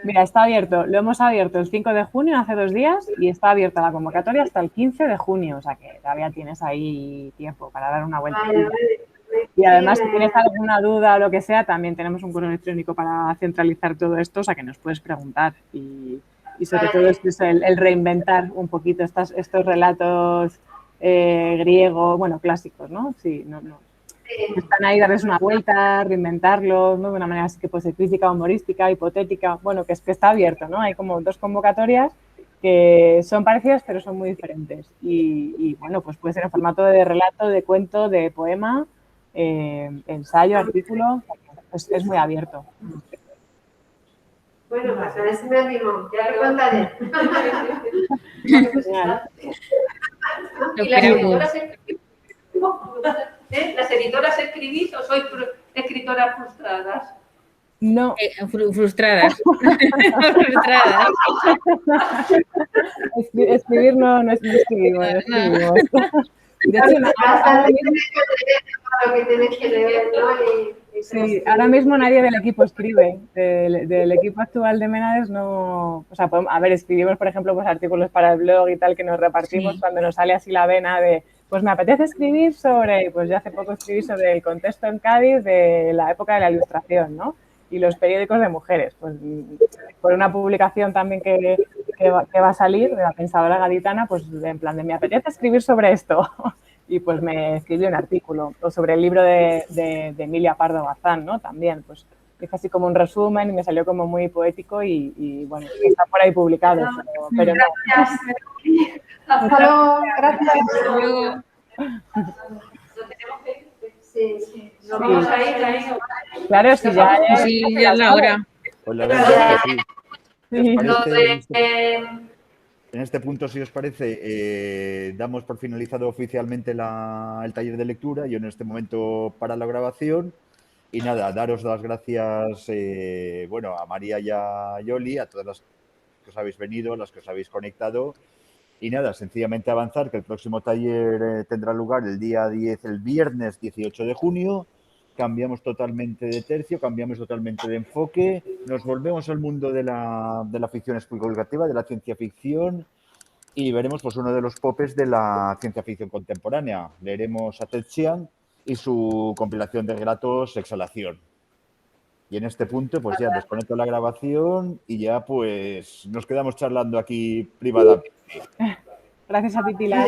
Mira, está abierto, lo hemos abierto el 5 de junio, hace 2 días, y está abierta la convocatoria hasta el 15 de junio, o sea que todavía tienes ahí tiempo para dar una vuelta. Vale. Y además, si tienes alguna duda o lo que sea, también tenemos un correo electrónico para centralizar todo esto, o sea que nos puedes preguntar. Y sobre todo es el reinventar un poquito estos relatos griegos, bueno, clásicos, ¿no? Sí, no. Están ahí, darles una vuelta, reinventarlos, ¿no? De una manera así que puede ser crítica, humorística, hipotética, bueno, que está abierto, ¿no? Hay como 2 convocatorias que son parecidas pero son muy diferentes. Y bueno, pues puede ser en formato de relato, de cuento, de poema, ensayo, artículo, es muy abierto. Bueno, pues a ver si me animo, ya te contaré. ¿Y las editoras escribís? ¿Las editoras escribís o sois escritoras frustradas? No. Frustradas. Frustradas. Escribir no escribimos. De hecho, bastante lo que tienes que leer, ¿no? Y Sí, ahora mismo nadie del equipo escribe. Del equipo actual de Ménades no... O sea, a ver, escribimos, por ejemplo, pues artículos para el blog y tal que nos repartimos cuando nos sale así la vena de pues me apetece escribir sobre, pues ya hace poco escribí sobre el contexto en Cádiz de la época de la Ilustración, ¿no? Y los periódicos de mujeres. Pues por una publicación también que va a salir de la Pensadora Gaditana, pues en plan de me apetece escribir sobre esto. Y pues me escribí un artículo, o sobre el libro de Emilia Pardo Bazán, ¿no? También, pues hice así como un resumen y me salió como muy poético y bueno, está por ahí publicado. Pero no. Gracias. Hasta luego. Gracias. Hasta luego. Sí. Nos vamos a ir ahí. Claro, si ya es... Sí, ya es la hora. Pues la verdad es que sí. ¿Os Lo parece? de... En este punto, si os parece, damos por finalizado oficialmente el taller de lectura. Yo en este momento para la grabación. Y nada, daros las gracias a María y a Yoli, a todas las que os habéis venido, las que os habéis conectado. Y nada, sencillamente avanzar que el próximo taller tendrá lugar el viernes 18 de junio. Cambiamos totalmente de tercio, cambiamos totalmente de enfoque, nos volvemos al mundo de la ficción especulativa, de la ciencia ficción, y veremos pues uno de los popes de la ciencia ficción contemporánea. Leeremos a Ted Chiang y su compilación de relatos Exhalación. Y en este punto pues ya desconecto la grabación y ya pues nos quedamos charlando aquí privadamente. Gracias a ti, Pilar.